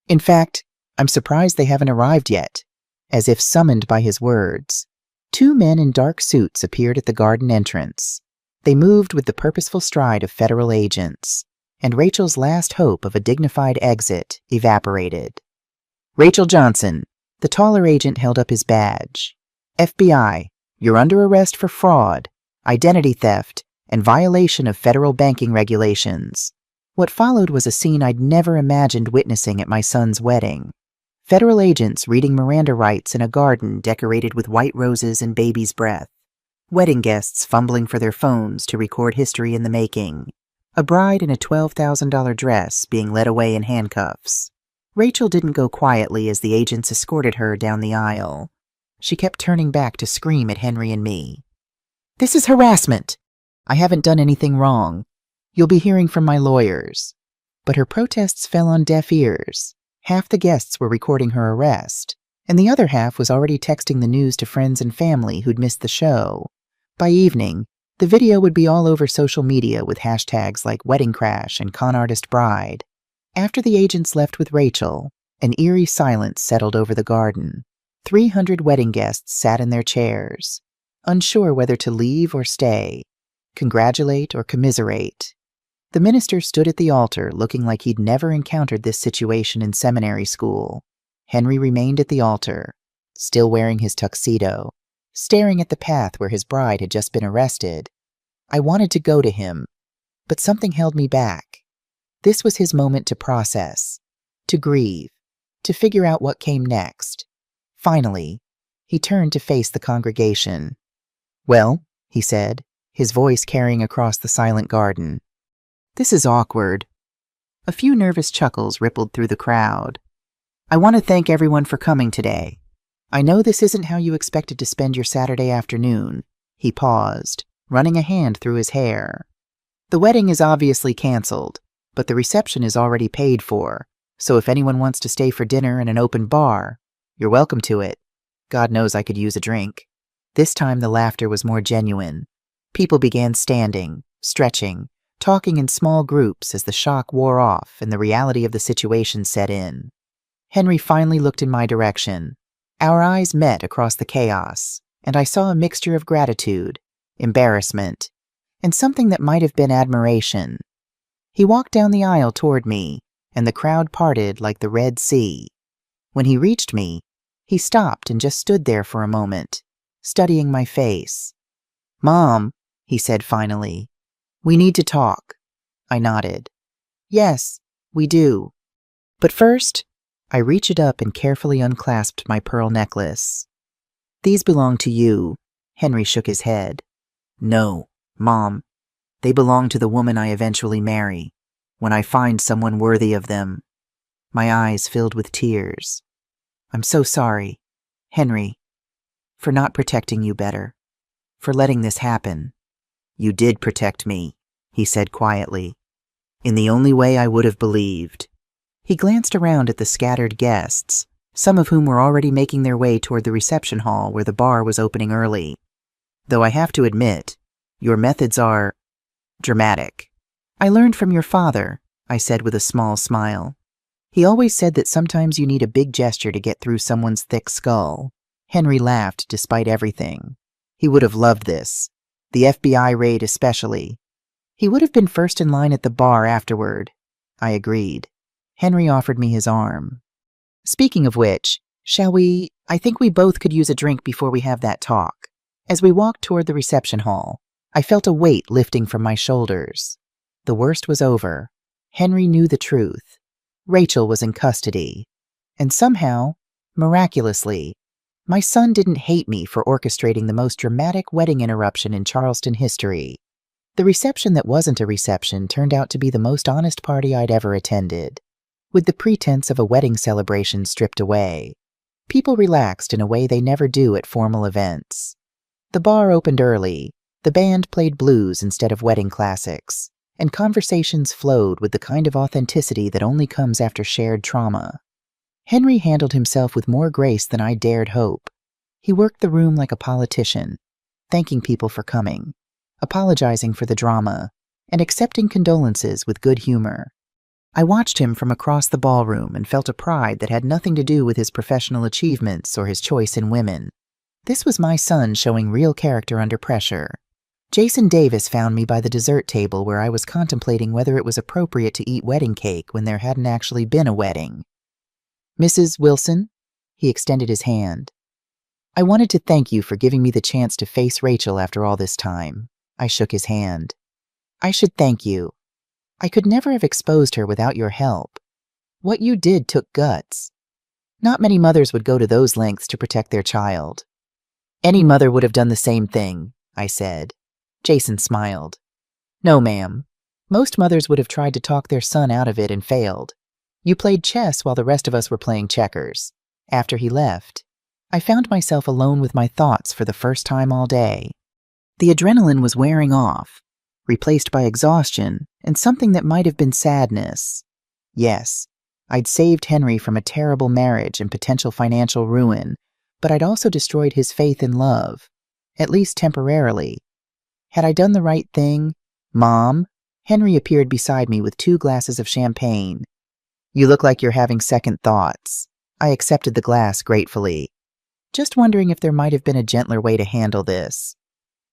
In fact, I'm surprised they haven't arrived yet. As if summoned by his words, 2 men in dark suits appeared at the garden entrance. They moved with the purposeful stride of federal agents, and Rachel's last hope of a dignified exit evaporated. Rachel Johnson, the taller agent held up his badge. FBI, you're under arrest for fraud, identity theft, and violation of federal banking regulations. What followed was a scene I'd never imagined witnessing at my son's wedding. Federal agents reading Miranda rights in a garden decorated with white roses and baby's breath. Wedding guests fumbling for their phones to record history in the making. A bride in a $12,000 dress being led away in handcuffs. Rachel didn't go quietly as the agents escorted her down the aisle. She kept turning back to scream at Henry and me. This is harassment! I haven't done anything wrong. You'll be hearing from my lawyers. But her protests fell on deaf ears. Half the guests were recording her arrest, and the other half was already texting the news to friends and family who'd missed the show. By evening, the video would be all over social media with hashtags like wedding crash and con artist bride. After the agents left with Rachel, an eerie silence settled over the garden. 300 wedding guests sat in their chairs, unsure whether to leave or stay, congratulate or commiserate. The minister stood at the altar looking like he'd never encountered this situation in seminary school. Henry remained at the altar, still wearing his tuxedo, staring at the path where his bride had just been arrested. I wanted to go to him, but something held me back. This was his moment to process, to grieve, to figure out what came next. Finally, he turned to face the congregation. "Well," he said, his voice carrying across the silent garden. "This is awkward." A few nervous chuckles rippled through the crowd. "I want to thank everyone for coming today. I know this isn't how you expected to spend your Saturday afternoon." He paused, running a hand through his hair. "The wedding is obviously canceled, but the reception is already paid for, so if anyone wants to stay for dinner and an open bar, you're welcome to it. God knows I could use a drink." This time the laughter was more genuine. People began standing, stretching, talking in small groups as the shock wore off and the reality of the situation set in. Henry finally looked in my direction. Our eyes met across the chaos, and I saw a mixture of gratitude, embarrassment, and something that might have been admiration. He walked down the aisle toward me, and the crowd parted like the Red Sea. When he reached me, he stopped and just stood there for a moment, studying my face. "Mom," he said finally, "we need to talk." I nodded. "Yes, we do. But first," I reached up and carefully unclasped my pearl necklace. "These belong to you." Henry shook his head. "No, Mom. They belong to the woman I eventually marry, when I find someone worthy of them." My eyes filled with tears. "I'm so sorry, Henry, for not protecting you better, for letting this happen." "You did protect me," he said quietly, "in the only way I would have believed." He glanced around at the scattered guests, some of whom were already making their way toward the reception hall where the bar was opening early. "Though I have to admit, your methods are dramatic." "I learned from your father," I said with a small smile. "He always said that sometimes you need a big gesture to get through someone's thick skull." Henry laughed despite everything. He would have loved this, the FBI raid especially. He would have been first in line at the bar afterward. I agreed. Henry offered me his arm. "Speaking of which, shall we? I think we both could use a drink before we have that talk." As we walked toward the reception hall, I felt a weight lifting from my shoulders. The worst was over. Henry knew the truth. Rachel was in custody. And somehow, miraculously, my son didn't hate me for orchestrating the most dramatic wedding interruption in Charleston history. The reception that wasn't a reception turned out to be the most honest party I'd ever attended. With the pretense of a wedding celebration stripped away, people relaxed in a way they never do at formal events. The bar opened early, the band played blues instead of wedding classics, and conversations flowed with the kind of authenticity that only comes after shared trauma. Henry handled himself with more grace than I dared hope. He worked the room like a politician, thanking people for coming, apologizing for the drama, and accepting condolences with good humor. I watched him from across the ballroom and felt a pride that had nothing to do with his professional achievements or his choice in women. This was my son showing real character under pressure. Jason Davis found me by the dessert table where I was contemplating whether it was appropriate to eat wedding cake when there hadn't actually been a wedding. "Mrs. Wilson?" He extended his hand. "I wanted to thank you for giving me the chance to face Rachel after all this time." I shook his hand. "I should thank you. I could never have exposed her without your help. What you did took guts. Not many mothers would go to those lengths to protect their child." "Any mother would have done the same thing," I said. Jason smiled. "No, ma'am. Most mothers would have tried to talk their son out of it and failed. You played chess while the rest of us were playing checkers." After he left, I found myself alone with my thoughts for the first time all day. The adrenaline was wearing off, replaced by exhaustion and something that might have been sadness. Yes, I'd saved Henry from a terrible marriage and potential financial ruin, but I'd also destroyed his faith in love, at least temporarily. Had I done the right thing? "Mom?" Henry appeared beside me with 2 glasses of champagne. "You look like you're having second thoughts." I accepted the glass gratefully. "Just wondering if there might have been a gentler way to handle this."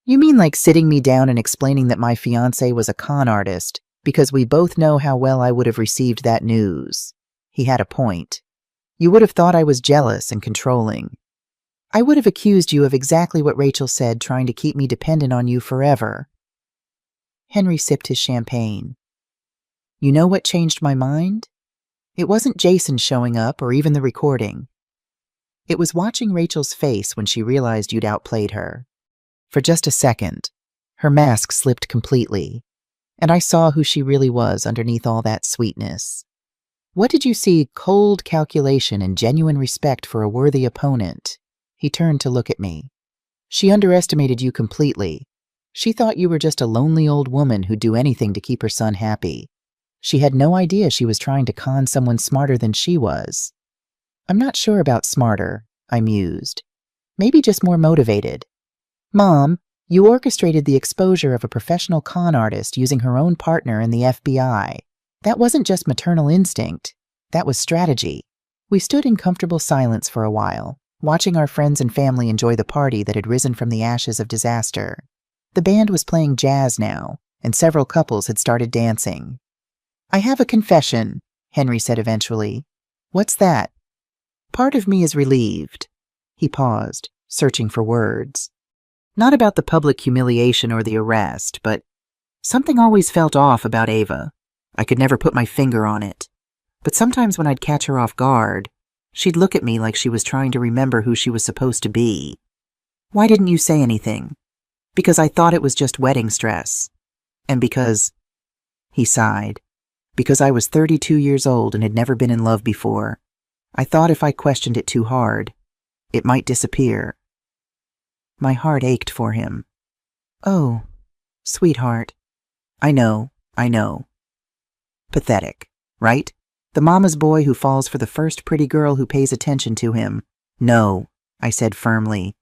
"You mean like sitting me down and explaining that my fiancé was a con artist, because we both know how well I would have received that news." He had a point. "You would have thought I was jealous and controlling. I would have accused you of exactly what Rachel said, trying to keep me dependent on you forever." Henry sipped his champagne. "You know what changed my mind?" It wasn't Jason showing up or even the recording. It was watching Rachel's face when she realized you'd outplayed her. For just a second, her mask slipped completely, and I saw who she really was underneath all that sweetness. What did you see? Cold calculation and genuine respect for a worthy opponent. He turned to look at me. She underestimated you completely. She thought you were just a lonely old woman who'd do anything to keep her son happy. She had no idea she was trying to con someone smarter than she was. I'm not sure about smarter, I mused. Maybe just more motivated. Mom, you orchestrated the exposure of a professional con artist using her own partner in the FBI. That wasn't just maternal instinct. That was strategy. We stood in comfortable silence for a while, watching our friends and family enjoy the party that had risen from the ashes of disaster. The band was playing jazz now, and several couples had started dancing. I have a confession, Henry said eventually. What's that? Part of me is relieved. He paused, searching for words. Not about the public humiliation or the arrest, but something always felt off about Ava. I could never put my finger on it. But sometimes when I'd catch her off guard, she'd look at me like she was trying to remember who she was supposed to be. Why didn't you say anything? Because I thought it was just wedding stress. And because, he sighed, because I was 32 years old and had never been in love before. I thought if I questioned it too hard, it might disappear. My heart ached for him. Oh, sweetheart. I know. Pathetic, right? The mama's boy who falls for the first pretty girl who pays attention to him. No, I said firmly.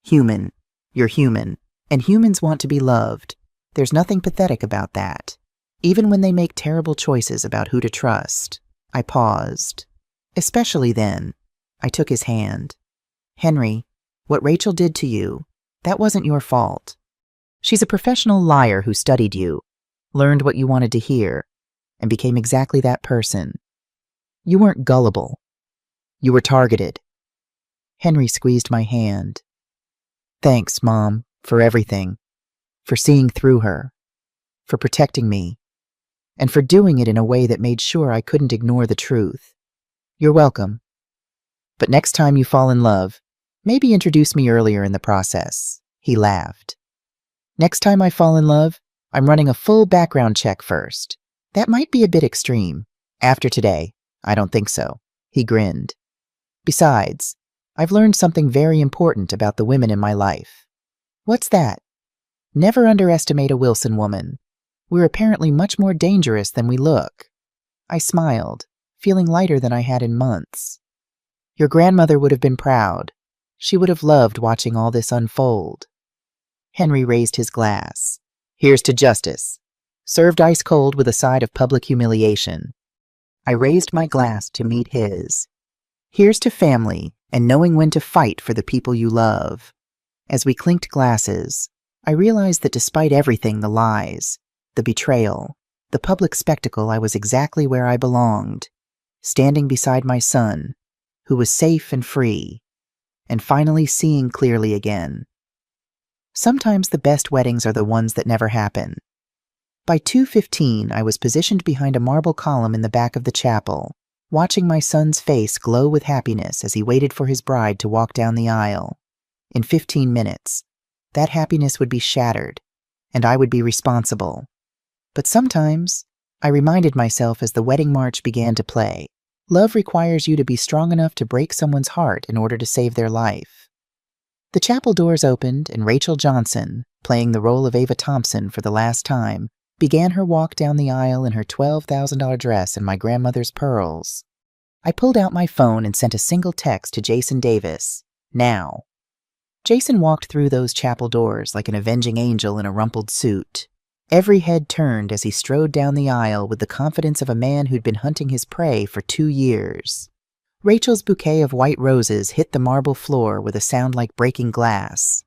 Human. You're human. And humans want to be loved. There's nothing pathetic about that. Even when they make terrible choices about who to trust. I paused. Especially then. I took his hand. Henry, what Rachel did to you, that wasn't your fault. She's a professional liar who studied you, learned what you wanted to hear, and became exactly that person. You weren't gullible. You were targeted. Henry squeezed my hand. Thanks, Mom, for everything. For seeing through her. For protecting me. And for doing it in a way that made sure I couldn't ignore the truth. You're welcome. But next time you fall in love, maybe introduce me earlier in the process. He laughed. Next time I fall in love, I'm running a full background check first. That might be a bit extreme. After today, I don't think so. He grinned. Besides, I've learned something very important about the women in my life. What's that? Never underestimate a Wilson woman. We're apparently much more dangerous than we look. I smiled, feeling lighter than I had in months. Your grandmother would have been proud. She would have loved watching all this unfold. Henry raised his glass. Here's to justice. Served ice cold with a side of public humiliation. I raised my glass to meet his. Here's to family and knowing when to fight for the people you love. As we clinked glasses, I realized that despite everything, the lies, the betrayal, the public spectacle, I was exactly where I belonged, standing beside my son, who was safe and free, and finally seeing clearly again. Sometimes the best weddings are the ones that never happen. By 2:15, I was positioned behind a marble column in the back of the chapel, watching my son's face glow with happiness as he waited for his bride to walk down the aisle. In 15 minutes, that happiness would be shattered, and I would be responsible. But sometimes, I reminded myself as the wedding march began to play, love requires you to be strong enough to break someone's heart in order to save their life. The chapel doors opened, and Rachel Johnson, playing the role of Ava Thompson for the last time, began her walk down the aisle in her $12,000 dress and my grandmother's pearls. I pulled out my phone and sent a single text to Jason Davis. Now. Jason walked through those chapel doors like an avenging angel in a rumpled suit. Every head turned as he strode down the aisle with the confidence of a man who'd been hunting his prey for 2 years. Rachel's bouquet of white roses hit the marble floor with a sound like breaking glass.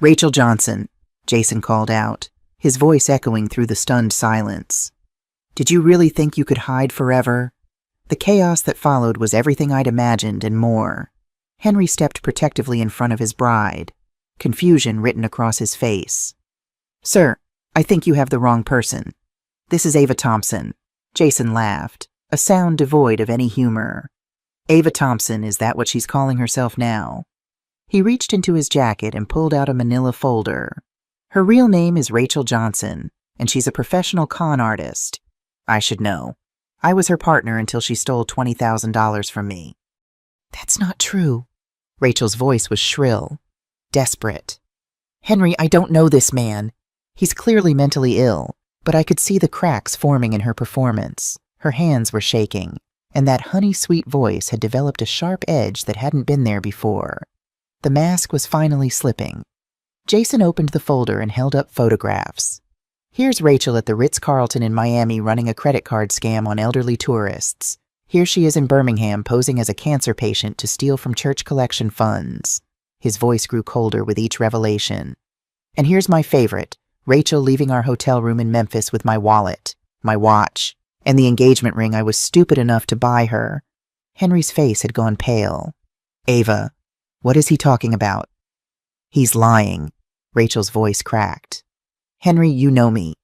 Rachel Johnson, Jason called out, his voice echoing through the stunned silence. Did you really think you could hide forever? The chaos that followed was everything I'd imagined and more. Henry stepped protectively in front of his bride, confusion written across his face. Sir, I think you have the wrong person. This is Ava Thompson. Jason laughed. a sound devoid of any humor. Ava Thompson, is that what she's calling herself now? He reached into his jacket and pulled out a manila folder. Her real name is Rachel Johnson, and she's a professional con artist. I should know. I was her partner until she stole $20,000 from me. That's not true. Rachel's voice was shrill, desperate. Henry, I don't know this man. He's clearly mentally ill, but I could see the cracks forming in her performance. Her hands were shaking, and that honey-sweet voice had developed a sharp edge that hadn't been there before. The mask was finally slipping. Jason opened the folder and held up photographs. Here's Rachel at the Ritz-Carlton in Miami running a credit card scam on elderly tourists. Here she is in Birmingham posing as a cancer patient to steal from church collection funds. His voice grew colder with each revelation. And here's my favorite, Rachel leaving our hotel room in Memphis with my wallet, my watch, and the engagement ring I was stupid enough to buy her. Henry's face had gone pale. Ava, what is he talking about? He's lying. Rachel's voice cracked. Henry, you know me.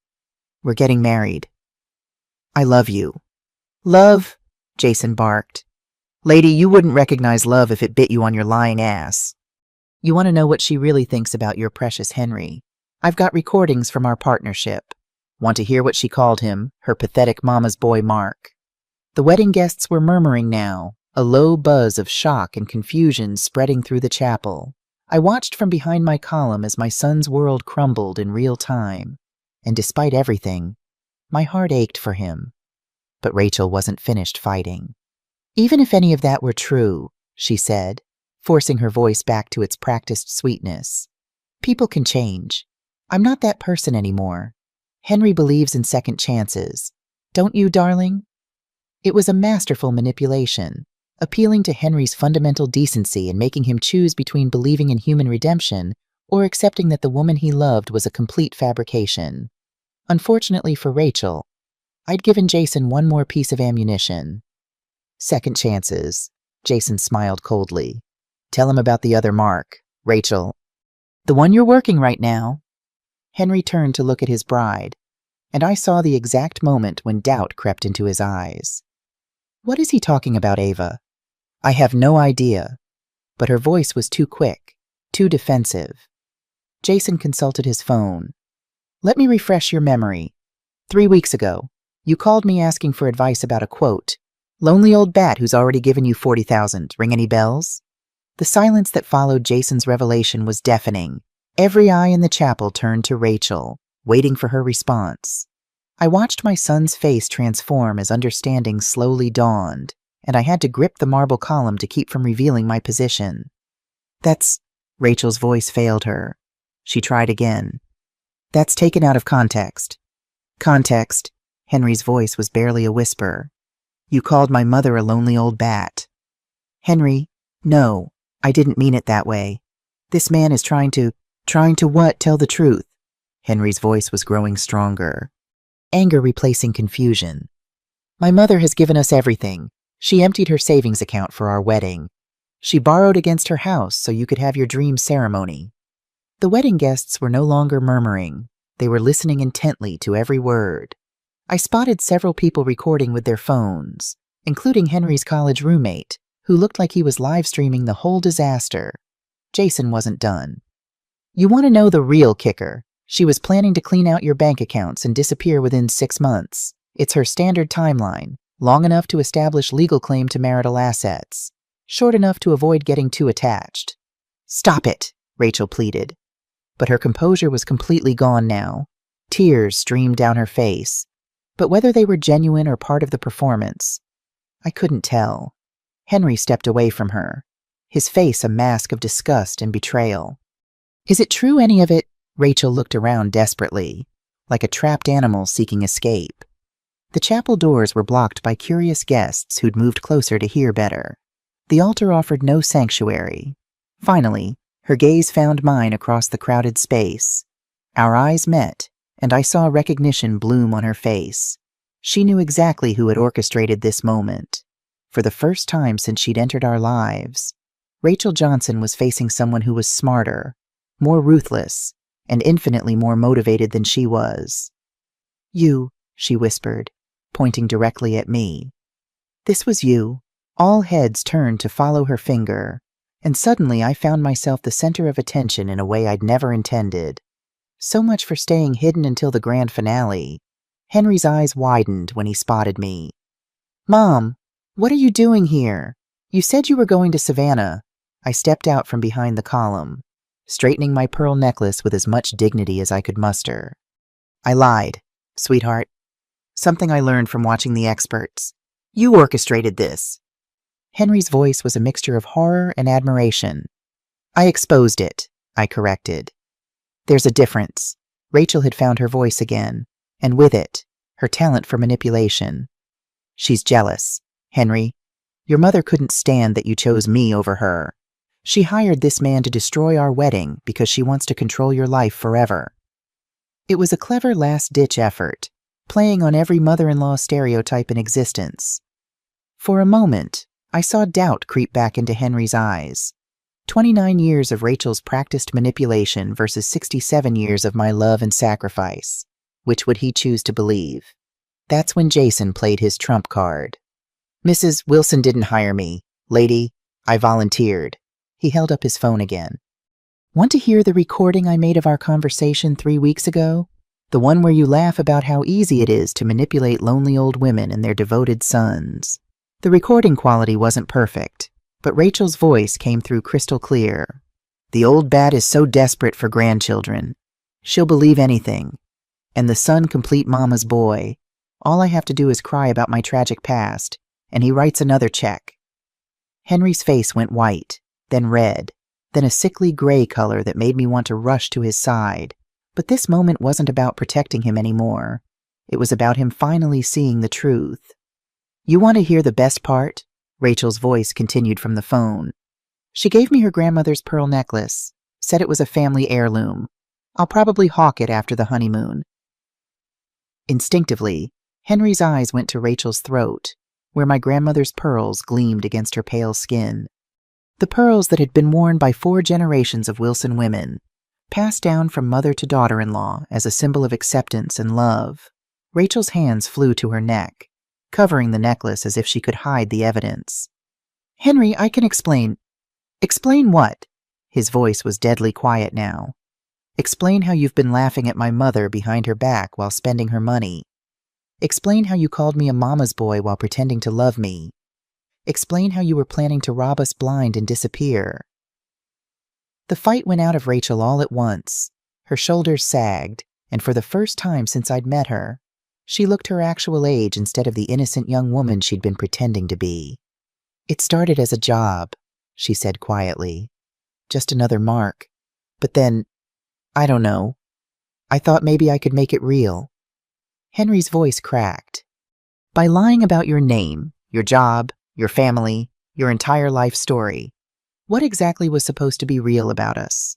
We're getting married. I love you. Love? Jason barked. Lady, you wouldn't recognize love if it bit you on your lying ass. You want to know what she really thinks about your precious Henry? I've got recordings from our partnership. Want to hear what she called him, her pathetic mama's boy Mark? The wedding guests were murmuring now, a low buzz of shock and confusion spreading through the chapel. I watched from behind my column as my son's world crumbled in real time, and despite everything, my heart ached for him. But Rachel wasn't finished fighting. Even if any of that were true, she said, forcing her voice back to its practiced sweetness. People can change. I'm not that person anymore. Henry believes in second chances. Don't you, darling? It was a masterful manipulation, appealing to Henry's fundamental decency and making him choose between believing in human redemption or accepting that the woman he loved was a complete fabrication. Unfortunately for Rachel, I'd given Jason one more piece of ammunition. Second chances. Jason smiled coldly. Tell him about the other Mark, Rachel. The one you're working right now. Henry turned to look at his bride, and I saw the exact moment when doubt crept into his eyes. What is he talking about, Ava? I have no idea, but her voice was too quick, too defensive. Jason consulted his phone. Let me refresh your memory. 3 weeks ago, you called me asking for advice about a quote. Lonely old bat who's already given you $40,000. Ring any bells? The silence that followed Jason's revelation was deafening. Every eye in the chapel turned to Rachel, waiting for her response. I watched my son's face transform as understanding slowly dawned, and I had to grip the marble column to keep from revealing my position. That's... Rachel's voice failed her. She tried again. That's taken out of context. Context. Henry's voice was barely a whisper. You called my mother a lonely old bat. Henry, no, I didn't mean it that way. This man is trying to what? Tell the truth. Henry's voice was growing stronger. Anger replacing confusion. My mother has given us everything. She emptied her savings account for our wedding. She borrowed against her house so you could have your dream ceremony. The wedding guests were no longer murmuring. They were listening intently to every word. I spotted several people recording with their phones, including Henry's college roommate, who looked like he was live streaming the whole disaster. Jason wasn't done. You want to know the real kicker? She was planning to clean out your bank accounts and disappear within 6 months. It's her standard timeline, long enough to establish legal claim to marital assets, short enough to avoid getting too attached. Stop it, Rachel pleaded. But her composure was completely gone now. Tears streamed down her face. But whether they were genuine or part of the performance, I couldn't tell. Henry stepped away from her, his face a mask of disgust and betrayal. Is it true, any of it? Rachel looked around desperately, like a trapped animal seeking escape. The chapel doors were blocked by curious guests who'd moved closer to hear better. The altar offered no sanctuary. Finally, her gaze found mine across the crowded space. Our eyes met, and I saw recognition bloom on her face. She knew exactly who had orchestrated this moment. For the first time since she'd entered our lives, Rachel Johnson was facing someone who was smarter, more ruthless, and infinitely more motivated than she was. You, she whispered, pointing directly at me. This was you. All heads turned to follow her finger, and suddenly I found myself the center of attention in a way I'd never intended. So much for staying hidden until the grand finale. Henry's eyes widened when he spotted me. Mom, what are you doing here? You said you were going to Savannah. I stepped out from behind the column, straightening my pearl necklace with as much dignity as I could muster. I lied, sweetheart. Something I learned from watching the experts. You orchestrated this. Henry's voice was a mixture of horror and admiration. I exposed it, I corrected. There's a difference. Rachel had found her voice again, and with it, her talent for manipulation. She's jealous, Henry. Your mother couldn't stand that you chose me over her. She hired this man to destroy our wedding because she wants to control your life forever. It was a clever last-ditch effort, playing on every mother-in-law stereotype in existence. For a moment, I saw doubt creep back into Henry's eyes. 29 years of Rachel's practiced manipulation versus 67 years of my love and sacrifice. Which would he choose to believe? That's when Jason played his trump card. Mrs. Wilson didn't hire me. Lady, I volunteered. He held up his phone again. Want to hear the recording I made of our conversation 3 weeks ago? The one where you laugh about how easy it is to manipulate lonely old women and their devoted sons. The recording quality wasn't perfect, but Rachel's voice came through crystal clear. The old bat is so desperate for grandchildren. She'll believe anything. And the son complete mama's boy. All I have to do is cry about my tragic past, and he writes another check. Henry's face went white, then red, then a sickly gray color that made me want to rush to his side. But this moment wasn't about protecting him anymore. It was about him finally seeing the truth. You want to hear the best part? Rachel's voice continued from the phone. She gave me her grandmother's pearl necklace, said it was a family heirloom. I'll probably hawk it after the honeymoon. Instinctively, Henry's eyes went to Rachel's throat, where my grandmother's pearls gleamed against her pale skin. The pearls that had been worn by 4 generations of Wilson women, passed down from mother to daughter-in-law as a symbol of acceptance and love. Rachel's hands flew to her neck, covering the necklace as if she could hide the evidence. Henry, I can explain. Explain what? His voice was deadly quiet now. Explain how you've been laughing at my mother behind her back while spending her money. Explain how you called me a mama's boy while pretending to love me. Explain how you were planning to rob us blind and disappear. The fight went out of Rachel all at once. Her shoulders sagged, and for the first time since I'd met her, she looked her actual age instead of the innocent young woman she'd been pretending to be. It started as a job, she said quietly. Just another mark. But then, I don't know. I thought maybe I could make it real. Henry's voice cracked. By lying about your name, your job, your family, your entire life story, what exactly was supposed to be real about us?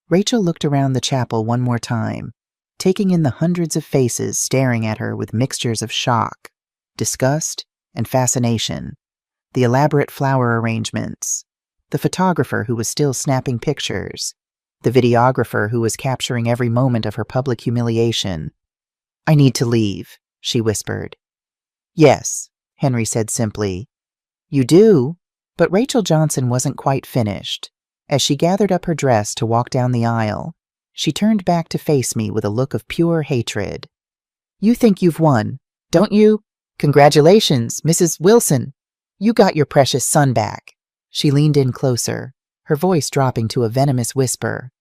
Rachel looked around the chapel one more time, taking in the hundreds of faces staring at her with mixtures of shock, disgust, and fascination. The elaborate flower arrangements, the photographer who was still snapping pictures, the videographer who was capturing every moment of her public humiliation. I need to leave, she whispered. Yes, Henry said simply. You do? But Rachel Johnson wasn't quite finished. As she gathered up her dress to walk down the aisle, she turned back to face me with a look of pure hatred. You think you've won, don't you? Congratulations, Mrs. Wilson. You got your precious son back. She leaned in closer, her voice dropping to a venomous whisper.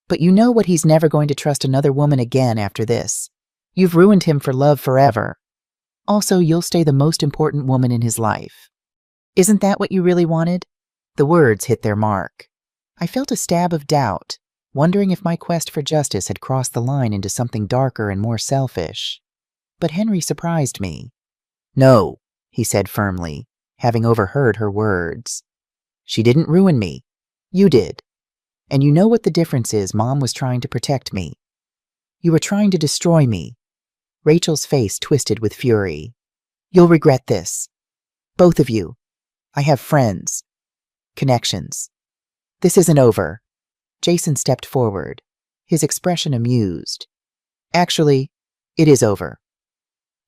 But you know what he's never going to trust another woman again after this. You've ruined him for love forever. Also, you'll stay the most important woman in his life. Isn't that what you really wanted? The words hit their mark. I felt a stab of doubt, wondering if my quest for justice had crossed the line into something darker and more selfish. But Henry surprised me. No, he said firmly, having overheard her words. She didn't ruin me. You did. And you know what the difference is. Mom was trying to protect me. You were trying to destroy me. Rachel's face twisted with fury. You'll regret this. Both of you. I have friends. Connections. This isn't over. Jason stepped forward, his expression amused. Actually, it is over.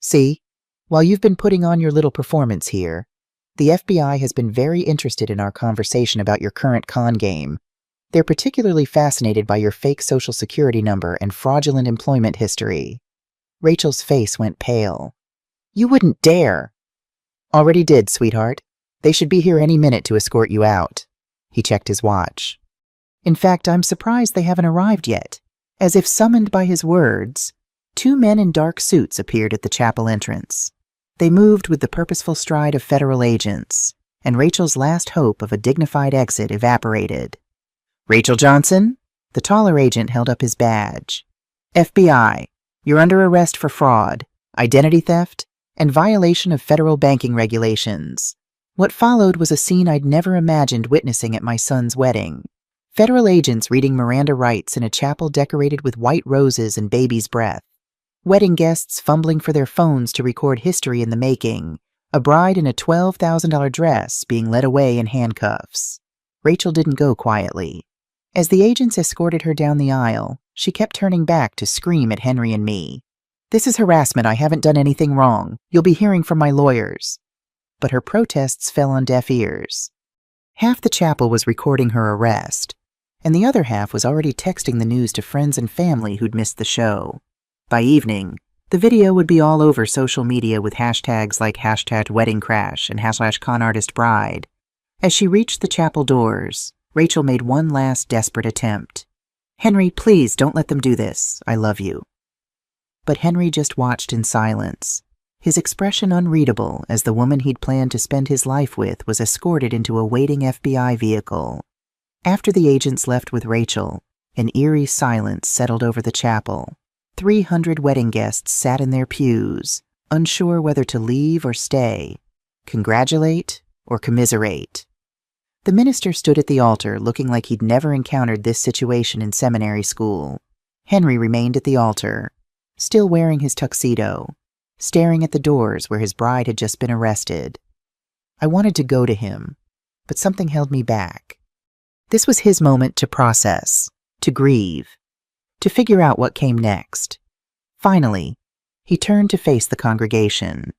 See, while you've been putting on your little performance here, The FBI has been very interested in our conversation about your current con game. They're particularly fascinated by your fake social security number and fraudulent employment history. Rachel's face went pale. You wouldn't dare! Already did, sweetheart. They should be here any minute to escort you out. He checked his watch. In fact, I'm surprised they haven't arrived yet. As if summoned by his words, 2 men in dark suits appeared at the chapel entrance. They moved with the purposeful stride of federal agents, and Rachel's last hope of a dignified exit evaporated. Rachel Johnson? The taller agent held up his badge. FBI, you're under arrest for fraud, identity theft, and violation of federal banking regulations. What followed was a scene I'd never imagined witnessing at my son's wedding. Federal agents reading Miranda rights in a chapel decorated with white roses and baby's breath. Wedding guests fumbling for their phones to record history in the making. A bride in a $12,000 dress being led away in handcuffs. Rachel didn't go quietly. As the agents escorted her down the aisle, she kept turning back to scream at Henry and me. This is harassment. I haven't done anything wrong. You'll be hearing from my lawyers. But her protests fell on deaf ears. Half the chapel was recording her arrest, and the other half was already texting the news to friends and family who'd missed the show. By evening, the video would be all over social media with hashtags like #weddingcrash and #conartistbride. As she reached the chapel doors, Rachel made one last desperate attempt. Henry, please don't let them do this. I love you. But Henry just watched in silence, his expression unreadable as the woman he'd planned to spend his life with was escorted into a waiting FBI vehicle. After the agents left with Rachel, an eerie silence settled over the chapel. 300 wedding guests sat in their pews, unsure whether to leave or stay, congratulate or commiserate. The minister stood at the altar looking like he'd never encountered this situation in seminary school. Henry remained at the altar, still wearing his tuxedo, staring at the doors where his bride had just been arrested. I wanted to go to him, but something held me back. This was his moment to process, to grieve, to figure out what came next. Finally, he turned to face the congregation.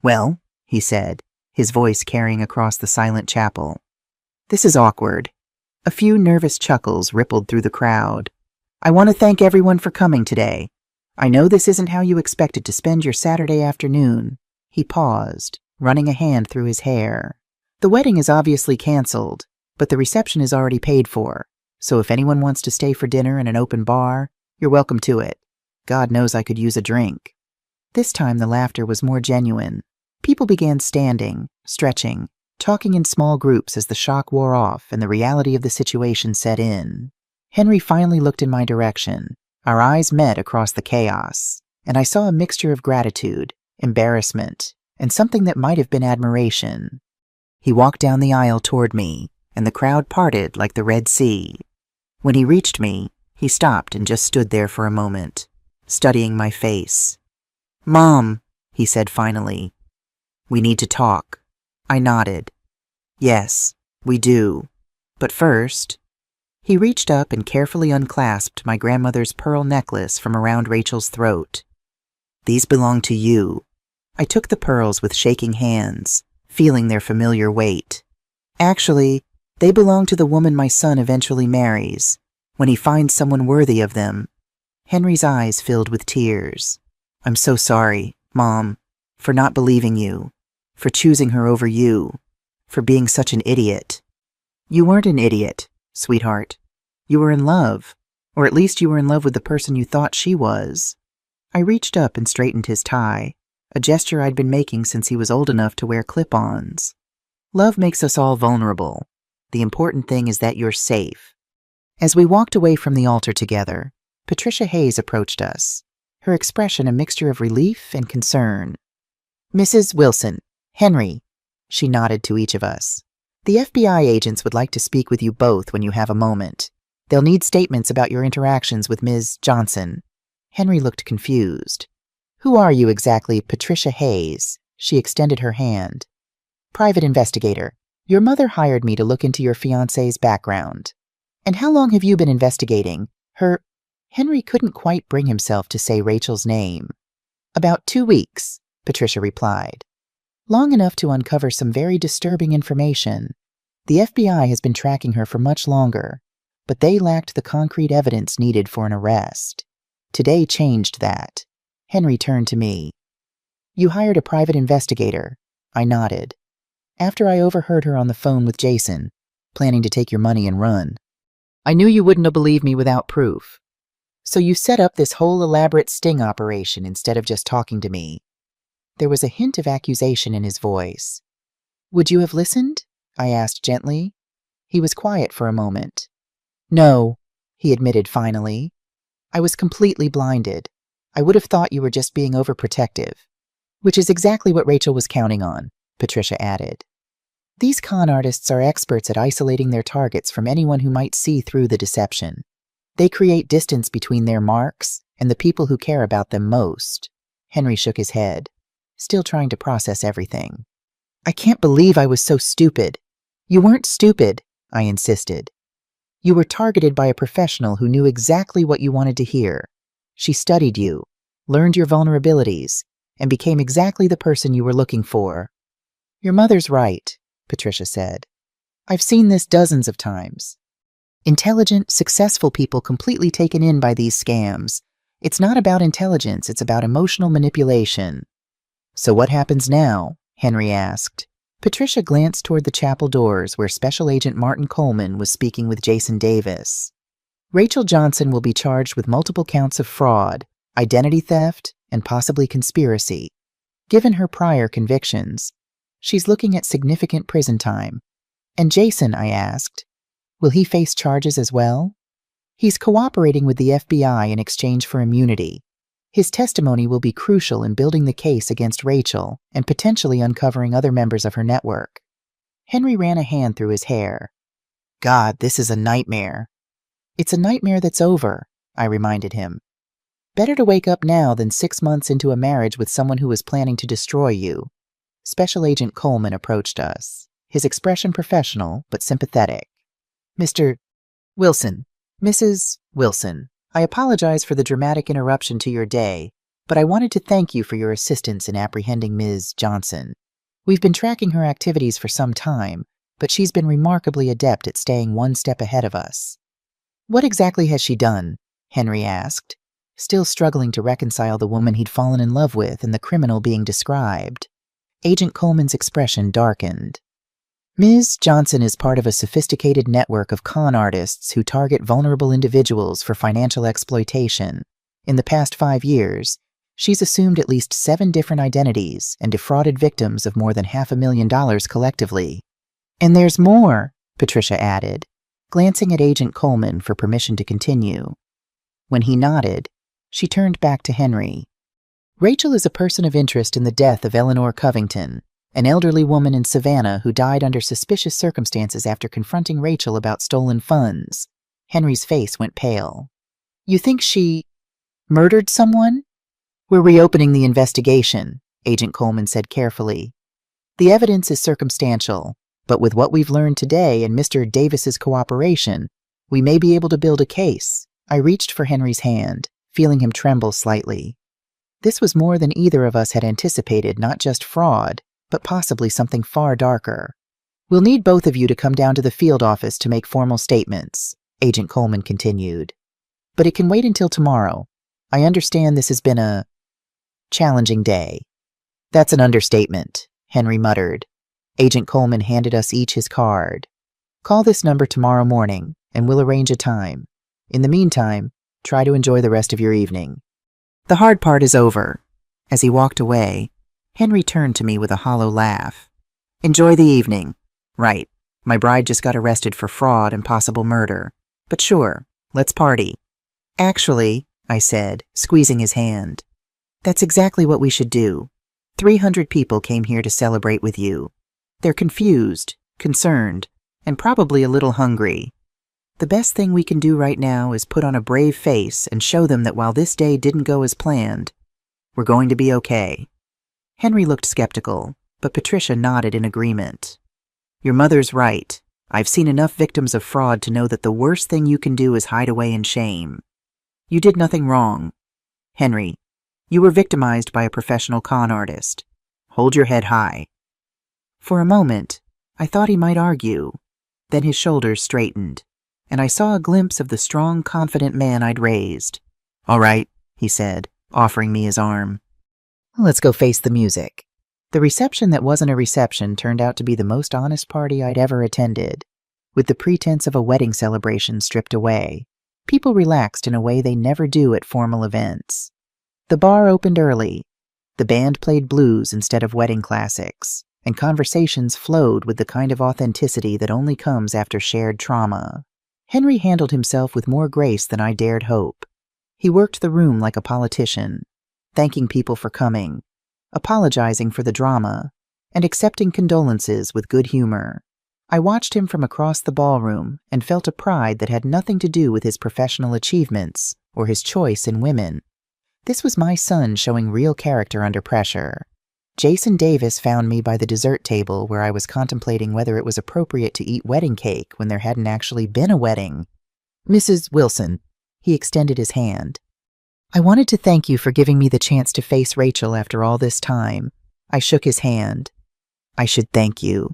Well, he said, his voice carrying across the silent chapel. This is awkward. A few nervous chuckles rippled through the crowd. I want to thank everyone for coming today. I know this isn't how you expected to spend your Saturday afternoon. He paused, running a hand through his hair. The wedding is obviously canceled, but the reception is already paid for. So if anyone wants to stay for dinner in an open bar, you're welcome to it. God knows I could use a drink. This time the laughter was more genuine. People began standing, stretching, talking in small groups as the shock wore off and the reality of the situation set in. Henry finally looked in my direction. Our eyes met across the chaos, and I saw a mixture of gratitude, embarrassment, and something that might have been admiration. He walked down the aisle toward me, and the crowd parted like the Red Sea. When he reached me, he stopped and just stood there for a moment, studying my face. Mom, he said finally, we need to talk. I nodded. Yes, we do. But first, he reached up and carefully unclasped my grandmother's pearl necklace from around Rachel's throat. These belong to you. I took the pearls with shaking hands, feeling their familiar weight. Actually, they belong to the woman my son eventually marries, when he finds someone worthy of them. Henry's eyes filled with tears. I'm so sorry, Mom, for not believing you, for choosing her over you, for being such an idiot. You weren't an idiot, sweetheart. You were in love, or at least you were in love with the person you thought she was. I reached up and straightened his tie, a gesture I'd been making since he was old enough to wear clip-ons. Love makes us all vulnerable. The important thing is that you're safe. As we walked away from the altar together, Patricia Hayes approached us, her expression a mixture of relief and concern. Mrs. Wilson, Henry, she nodded to each of us. The FBI agents would like to speak with you both when you have a moment. They'll need statements about your interactions with Ms. Johnson. Henry looked confused. Who are you exactly, Patricia Hayes? She extended her hand. Private investigator. Your mother hired me to look into your fiancé's background. And how long have you been investigating her? Henry couldn't quite bring himself to say Rachel's name. About 2 weeks, Patricia replied. Long enough to uncover some very disturbing information. The FBI has been tracking her for much longer, but they lacked the concrete evidence needed for an arrest. Today changed that. Henry turned to me. You hired a private investigator. I nodded. After I overheard her on the phone with Jason, planning to take your money and run. I knew you wouldn't have believed me without proof. So you set up this whole elaborate sting operation instead of just talking to me. There was a hint of accusation in his voice. Would you have listened? I asked gently. He was quiet for a moment. No, he admitted finally. I was completely blinded. I would have thought you were just being overprotective. Which is exactly what Rachel was counting on, Patricia added. These con artists are experts at isolating their targets from anyone who might see through the deception. They create distance between their marks and the people who care about them most. Henry shook his head, still trying to process everything. I can't believe I was so stupid. You weren't stupid, I insisted. You were targeted by a professional who knew exactly what you wanted to hear. She studied you, learned your vulnerabilities, and became exactly the person you were looking for. Your mother's right, Patricia said. I've seen this dozens of times. Intelligent, successful people completely taken in by these scams. It's not about intelligence, it's about emotional manipulation. So what happens now? Henry asked. Patricia glanced toward the chapel doors where Special Agent Martin Coleman was speaking with Jason Davis. Rachel Johnson will be charged with multiple counts of fraud, identity theft, and possibly conspiracy. Given her prior convictions, she's looking at significant prison time. And Jason, I asked, will he face charges as well? He's cooperating with the FBI in exchange for immunity. His testimony will be crucial in building the case against Rachel and potentially uncovering other members of her network. Henry ran a hand through his hair. God, this is a nightmare. It's a nightmare that's over, I reminded him. Better to wake up now than 6 months into a marriage with someone who was planning to destroy you. Special Agent Coleman approached us, his expression professional but sympathetic. Mr. Wilson, Mrs. Wilson, I apologize for the dramatic interruption to your day, but I wanted to thank you for your assistance in apprehending Ms. Johnson. We've been tracking her activities for some time, but she's been remarkably adept at staying one step ahead of us. What exactly has she done? Henry asked, still struggling to reconcile the woman he'd fallen in love with and the criminal being described. Agent Coleman's expression darkened. Ms. Johnson is part of a sophisticated network of con artists who target vulnerable individuals for financial exploitation. In the past 5 years, she's assumed at least 7 different identities and defrauded victims of more than $500,000 collectively. And there's more, Patricia added, glancing at Agent Coleman for permission to continue. When he nodded, she turned back to Henry. Rachel is a person of interest in the death of Eleanor Covington, an elderly woman in Savannah who died under suspicious circumstances after confronting Rachel about stolen funds. Henry's face went pale. You think she murdered someone? We're reopening the investigation, Agent Coleman said carefully. The evidence is circumstantial, but with what we've learned today and Mr. Davis's cooperation, we may be able to build a case. I reached for Henry's hand, feeling him tremble slightly. This was more than either of us had anticipated, not just fraud, but possibly something far darker. We'll need both of you to come down to the field office to make formal statements, Agent Coleman continued. But it can wait until tomorrow. I understand this has been a challenging day. That's an understatement, Henry muttered. Agent Coleman handed us each his card. Call this number tomorrow morning, and we'll arrange a time. In the meantime, try to enjoy the rest of your evening. The hard part is over. As he walked away, Henry turned to me with a hollow laugh. Enjoy the evening. Right, my bride just got arrested for fraud and possible murder. But sure, let's party. Actually, I said, squeezing his hand, that's exactly what we should do. 300 people came here to celebrate with you. They're confused, concerned, and probably a little hungry. The best thing we can do right now is put on a brave face and show them that while this day didn't go as planned, we're going to be okay. Henry looked skeptical, but Patricia nodded in agreement. Your mother's right. I've seen enough victims of fraud to know that the worst thing you can do is hide away in shame. You did nothing wrong. Henry, you were victimized by a professional con artist. Hold your head high. For a moment, I thought he might argue. Then his shoulders straightened, and I saw a glimpse of the strong, confident man I'd raised. "All right," he said, offering me his arm. "Let's go face the music." The reception that wasn't a reception turned out to be the most honest party I'd ever attended. With the pretense of a wedding celebration stripped away, people relaxed in a way they never do at formal events. The bar opened early. The band played blues instead of wedding classics, and conversations flowed with the kind of authenticity that only comes after shared trauma. Henry handled himself with more grace than I dared hope. He worked the room like a politician, thanking people for coming, apologizing for the drama, and accepting condolences with good humor. I watched him from across the ballroom and felt a pride that had nothing to do with his professional achievements or his choice in women. This was my son showing real character under pressure. Jason Davis found me by the dessert table where I was contemplating whether it was appropriate to eat wedding cake when there hadn't actually been a wedding. "Mrs. Wilson," he extended his hand. "I wanted to thank you for giving me the chance to face Rachel after all this time." I shook his hand. "I should thank you.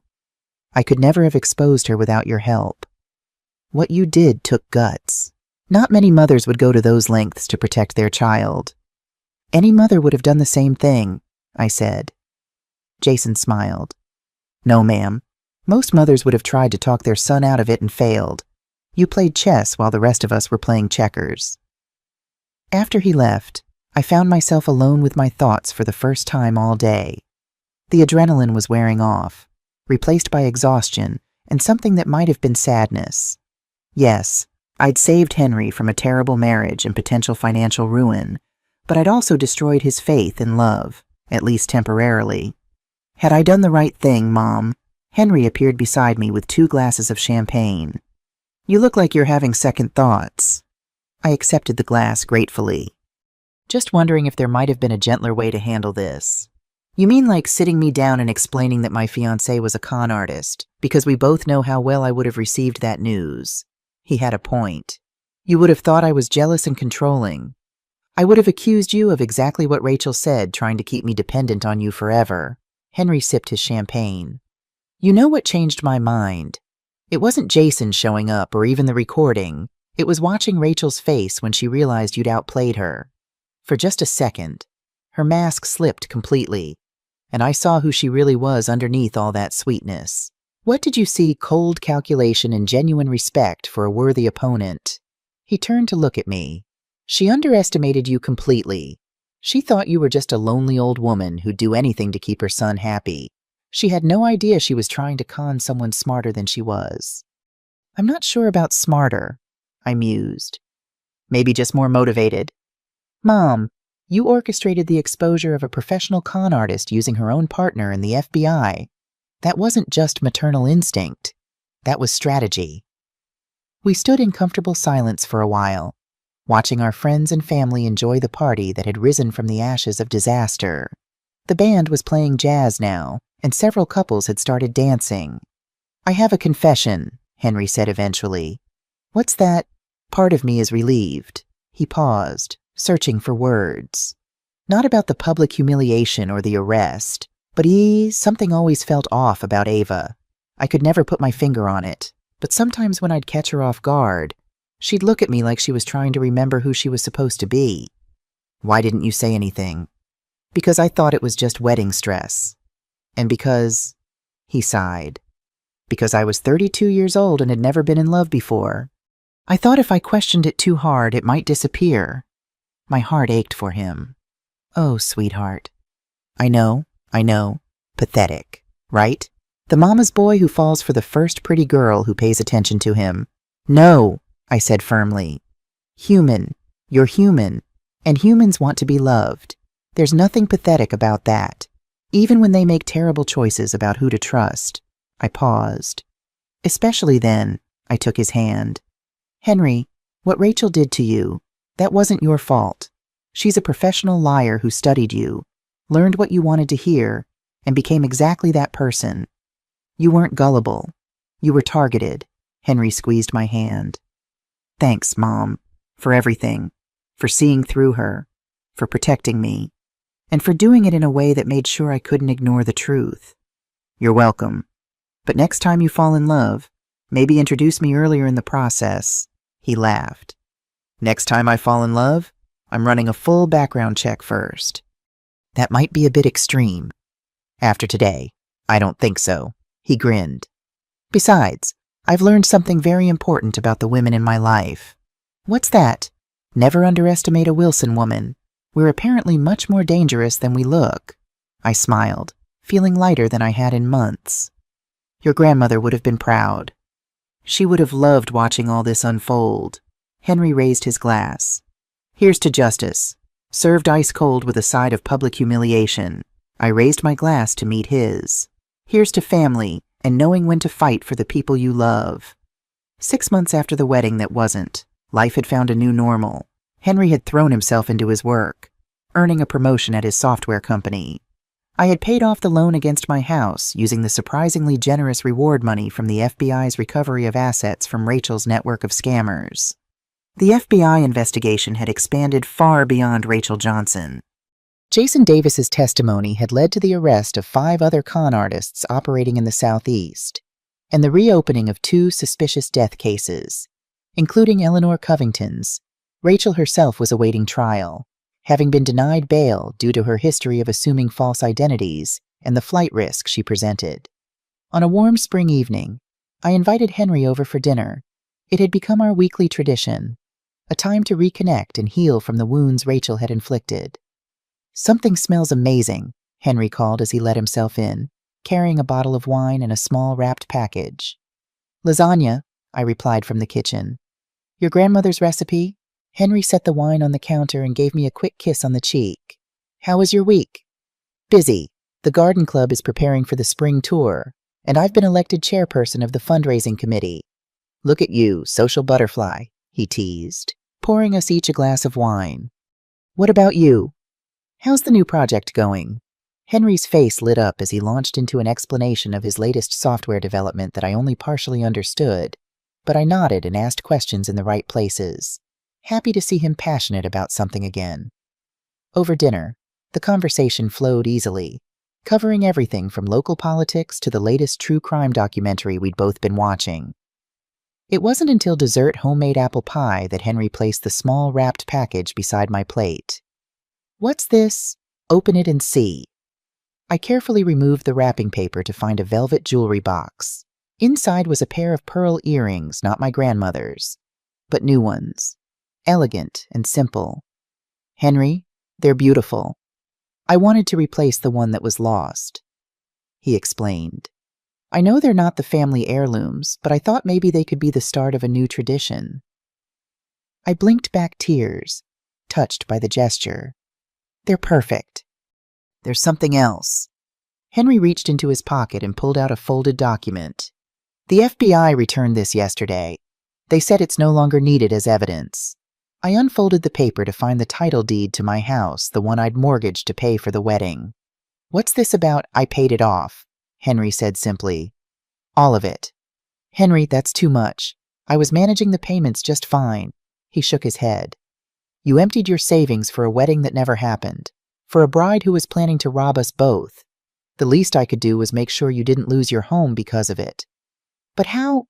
I could never have exposed her without your help. What you did took guts. Not many mothers would go to those lengths to protect their child." "Any mother would have done the same thing," I said. Jason smiled. "No, ma'am. Most mothers would have tried to talk their son out of it and failed. You played chess while the rest of us were playing checkers." After he left, I found myself alone with my thoughts for the first time all day. The adrenaline was wearing off, replaced by exhaustion and something that might have been sadness. Yes, I'd saved Henry from a terrible marriage and potential financial ruin, but I'd also destroyed his faith in love, at least temporarily. Had I done the right thing, Mom? Henry appeared beside me with 2 glasses of champagne. "You look like you're having second thoughts." I accepted the glass gratefully. "Just wondering if there might have been a gentler way to handle this." "You mean like sitting me down and explaining that my fiancé was a con artist, because we both know how well I would have received that news." He had a point. "You would have thought I was jealous and controlling. I would have accused you of exactly what Rachel said, trying to keep me dependent on you forever." Henry sipped his champagne. "You know what changed my mind? It wasn't Jason showing up or even the recording. It was watching Rachel's face when she realized you'd outplayed her. For just a second, her mask slipped completely, and I saw who she really was underneath all that sweetness. What did you see? Cold calculation and genuine respect for a worthy opponent." He turned to look at me. "She underestimated you completely. She thought you were just a lonely old woman who'd do anything to keep her son happy. She had no idea she was trying to con someone smarter than she was." "I'm not sure about smarter," I mused. "Maybe just more motivated." "Mom, you orchestrated the exposure of a professional con artist using her own partner in the FBI. That wasn't just maternal instinct. That was strategy." We stood in comfortable silence for a while, watching our friends and family enjoy the party that had risen from the ashes of disaster. The band was playing jazz now, and several couples had started dancing. "I have a confession," Henry said eventually. "What's that?" Part of me is relieved. He paused, searching for words. "Not about the public humiliation or the arrest, but something always felt off about Ava. I could never put my finger on it, but sometimes when I'd catch her off guard, she'd look at me like she was trying to remember who she was supposed to be." "Why didn't you say anything?" "Because I thought it was just wedding stress. And because," he sighed, "because I was 32 years old and had never been in love before. I thought if I questioned it too hard, it might disappear." My heart ached for him. "Oh, sweetheart. I know. Pathetic, right? The mama's boy who falls for the first pretty girl who pays attention to him." "No," I said firmly. "Human. You're human. And humans want to be loved. There's nothing pathetic about that. Even when they make terrible choices about who to trust." I paused. "Especially then," I took his hand. "Henry, what Rachel did to you, that wasn't your fault. She's a professional liar who studied you, learned what you wanted to hear, and became exactly that person. You weren't gullible. You were targeted." Henry squeezed my hand. "Thanks, Mom, for everything, for seeing through her, for protecting me, and for doing it in a way that made sure I couldn't ignore the truth." You're welcome. But next time you fall in love, maybe introduce me earlier in the process. He laughed. Next time I fall in love, I'm running a full background check first. That might be a bit extreme. After today, I don't think so. He grinned. Besides, I've learned something very important about the women in my life. What's that? Never underestimate a Wilson woman. We're apparently much more dangerous than we look. I smiled, feeling lighter than I had in months. Your grandmother would have been proud. She would have loved watching all this unfold. Henry raised his glass. Here's to justice, served ice cold with a side of public humiliation. I raised my glass to meet his. Here's to family and knowing when to fight for the people you love. 6 months after the wedding that wasn't, life had found a new normal. Henry had thrown himself into his work, earning a promotion at his software company. I had paid off the loan against my house using the surprisingly generous reward money from the FBI's recovery of assets from Rachel's network of scammers. The FBI investigation had expanded far beyond Rachel Johnson. Jason Davis's testimony had led to the arrest of 5 other con artists operating in the Southeast, and the reopening of 2 suspicious death cases, including Eleanor Covington's. Rachel herself was awaiting trial, having been denied bail due to her history of assuming false identities and the flight risk she presented. On a warm spring evening, I invited Henry over for dinner. It had become our weekly tradition, a time to reconnect and heal from the wounds Rachel had inflicted. Something smells amazing, Henry called as he let himself in, carrying a bottle of wine and a small wrapped package. Lasagna, I replied from the kitchen. Your grandmother's recipe? Henry set the wine on the counter and gave me a quick kiss on the cheek. How was your week? Busy. The garden club is preparing for the spring tour, and I've been elected chairperson of the fundraising committee. Look at you, social butterfly, he teased, pouring us each a glass of wine. What about you? How's the new project going? Henry's face lit up as he launched into an explanation of his latest software development that I only partially understood, but I nodded and asked questions in the right places, happy to see him passionate about something again. Over dinner, the conversation flowed easily, covering everything from local politics to the latest true crime documentary we'd both been watching. It wasn't until dessert homemade apple pie that Henry placed the small wrapped package beside my plate. What's this? Open it and see. I carefully removed the wrapping paper to find a velvet jewelry box. Inside was a pair of pearl earrings, not my grandmother's, but new ones. Elegant and simple. Henry, they're beautiful. I wanted to replace the one that was lost. He explained. I know they're not the family heirlooms, but I thought maybe they could be the start of a new tradition. I blinked back tears, touched by the gesture. They're perfect. There's something else. Henry reached into his pocket and pulled out a folded document. The FBI returned this yesterday. They said it's no longer needed as evidence. I unfolded the paper to find the title deed to my house, the one I'd mortgaged to pay for the wedding. What's this about I paid it off? Henry said simply. All of it. Henry, that's too much. I was managing the payments just fine. He shook his head. You emptied your savings for a wedding that never happened, for a bride who was planning to rob us both. The least I could do was make sure you didn't lose your home because of it. But how?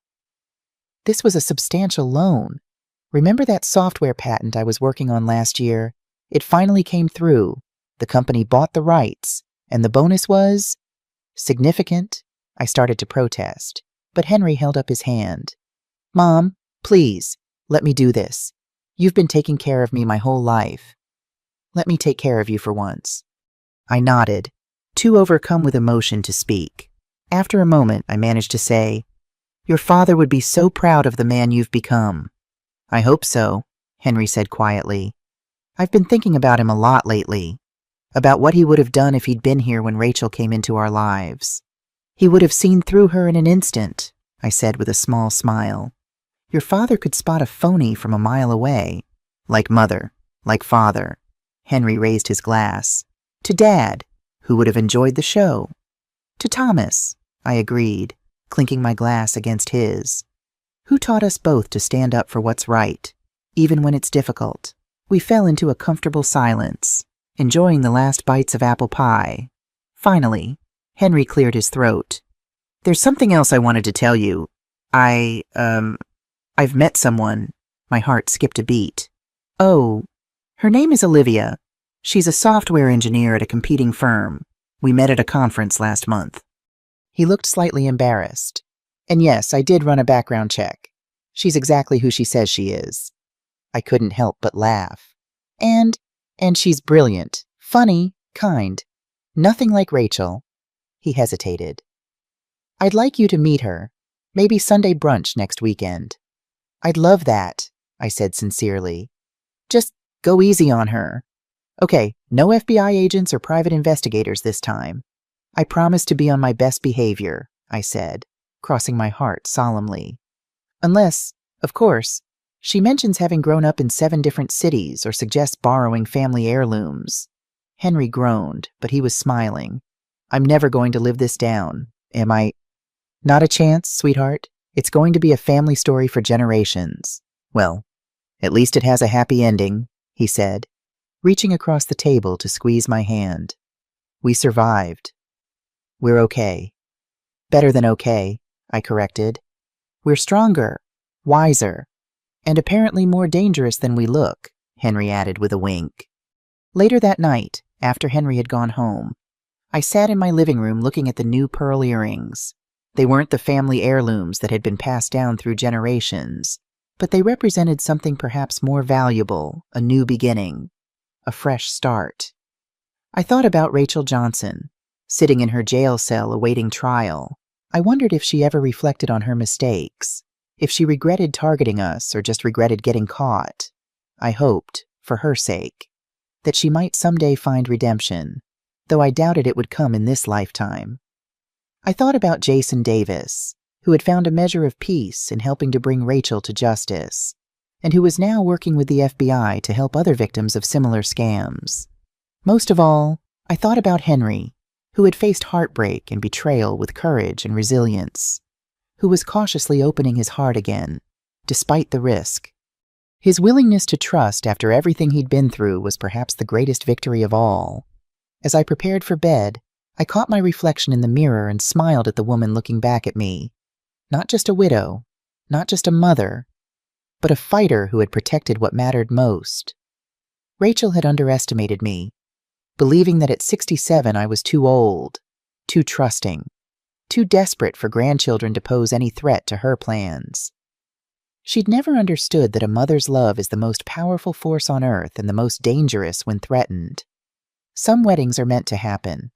This was a substantial loan. Remember that software patent I was working on last year? It finally came through. The company bought the rights, and the bonus was significant. I started to protest, but Henry held up his hand. Mom, please, let me do this. You've been taking care of me my whole life. Let me take care of you for once. I nodded, too overcome with emotion to speak. After a moment, I managed to say, Your father would be so proud of the man you've become. I hope so, Henry said quietly. I've been thinking about him a lot lately, about what he would have done if he'd been here when Rachel came into our lives. He would have seen through her in an instant, I said with a small smile. Your father could spot a phony from a mile away. Like mother, like father. Henry raised his glass. To Dad, who would have enjoyed the show. To Thomas, I agreed, clinking my glass against his. Who taught us both to stand up for what's right, even when it's difficult. We fell into a comfortable silence, enjoying the last bites of apple pie. Finally, Henry cleared his throat. There's something else I wanted to tell you. I've met someone. My heart skipped a beat. Oh, her name is Olivia. She's a software engineer at a competing firm. We met at a conference last month. He looked slightly embarrassed. And yes, I did run a background check. She's exactly who she says she is. I couldn't help but laugh. And she's brilliant, funny, kind. Nothing like Rachel. He hesitated. I'd like you to meet her. Maybe Sunday brunch next weekend. I'd love that, I said sincerely. Just go easy on her. Okay, no FBI agents or private investigators this time. I promise to be on my best behavior, I said, crossing my heart solemnly. Unless, of course, she mentions having grown up in 7 different cities or suggests borrowing family heirlooms. Henry groaned, but he was smiling. I'm never going to live this down, am I? Not a chance, sweetheart. It's going to be a family story for generations. Well, at least it has a happy ending, he said, reaching across the table to squeeze my hand. We survived. We're okay. Better than okay, I corrected. We're stronger, wiser, and apparently more dangerous than we look, Henry added with a wink. Later that night, after Henry had gone home, I sat in my living room looking at the new pearl earrings. They weren't the family heirlooms that had been passed down through generations, but they represented something perhaps more valuable, a new beginning, a fresh start. I thought about Rachel Johnson, sitting in her jail cell awaiting trial. I wondered if she ever reflected on her mistakes, if she regretted targeting us or just regretted getting caught. I hoped, for her sake, that she might someday find redemption, though I doubted it would come in this lifetime. I thought about Jason Davis, who had found a measure of peace in helping to bring Rachel to justice, and who was now working with the FBI to help other victims of similar scams. Most of all, I thought about Henry, who had faced heartbreak and betrayal with courage and resilience, who was cautiously opening his heart again, despite the risk. His willingness to trust after everything he'd been through was perhaps the greatest victory of all. As I prepared for bed, I caught my reflection in the mirror and smiled at the woman looking back at me. Not just a widow, not just a mother, but a fighter who had protected what mattered most. Rachel had underestimated me, believing that at 67 I was too old, too trusting, too desperate for grandchildren to pose any threat to her plans. She'd never understood that a mother's love is the most powerful force on earth and the most dangerous when threatened. Some weddings are meant to happen,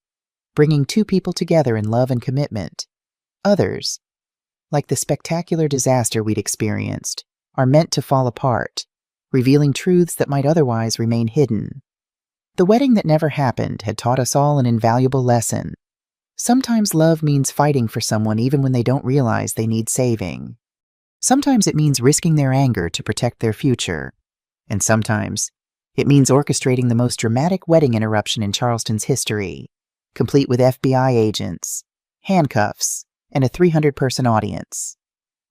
bringing 2 people together in love and commitment. Others, like the spectacular disaster we'd experienced, are meant to fall apart, revealing truths that might otherwise remain hidden. The wedding that never happened had taught us all an invaluable lesson. Sometimes love means fighting for someone even when they don't realize they need saving. Sometimes it means risking their anger to protect their future. And sometimes it means orchestrating the most dramatic wedding interruption in Charleston's history, complete with FBI agents, handcuffs, and a 300-person audience.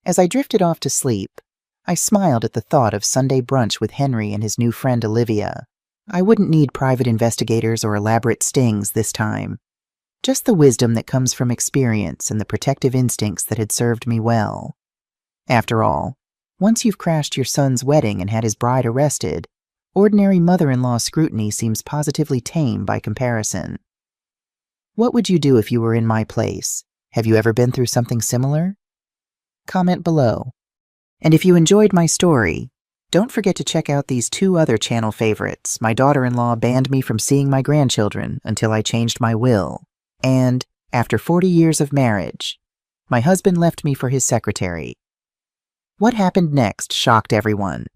As I drifted off to sleep, I smiled at the thought of Sunday brunch with Henry and his new friend Olivia. I wouldn't need private investigators or elaborate stings this time. Just the wisdom that comes from experience and the protective instincts that had served me well. After all, once you've crashed your son's wedding and had his bride arrested, ordinary mother-in-law scrutiny seems positively tame by comparison. What would you do if you were in my place? Have you ever been through something similar? Comment below. And if you enjoyed my story, don't forget to check out these 2 other channel favorites. My daughter-in-law banned me from seeing my grandchildren until I changed my will. And, after 40 years of marriage, my husband left me for his secretary. What happened next shocked everyone.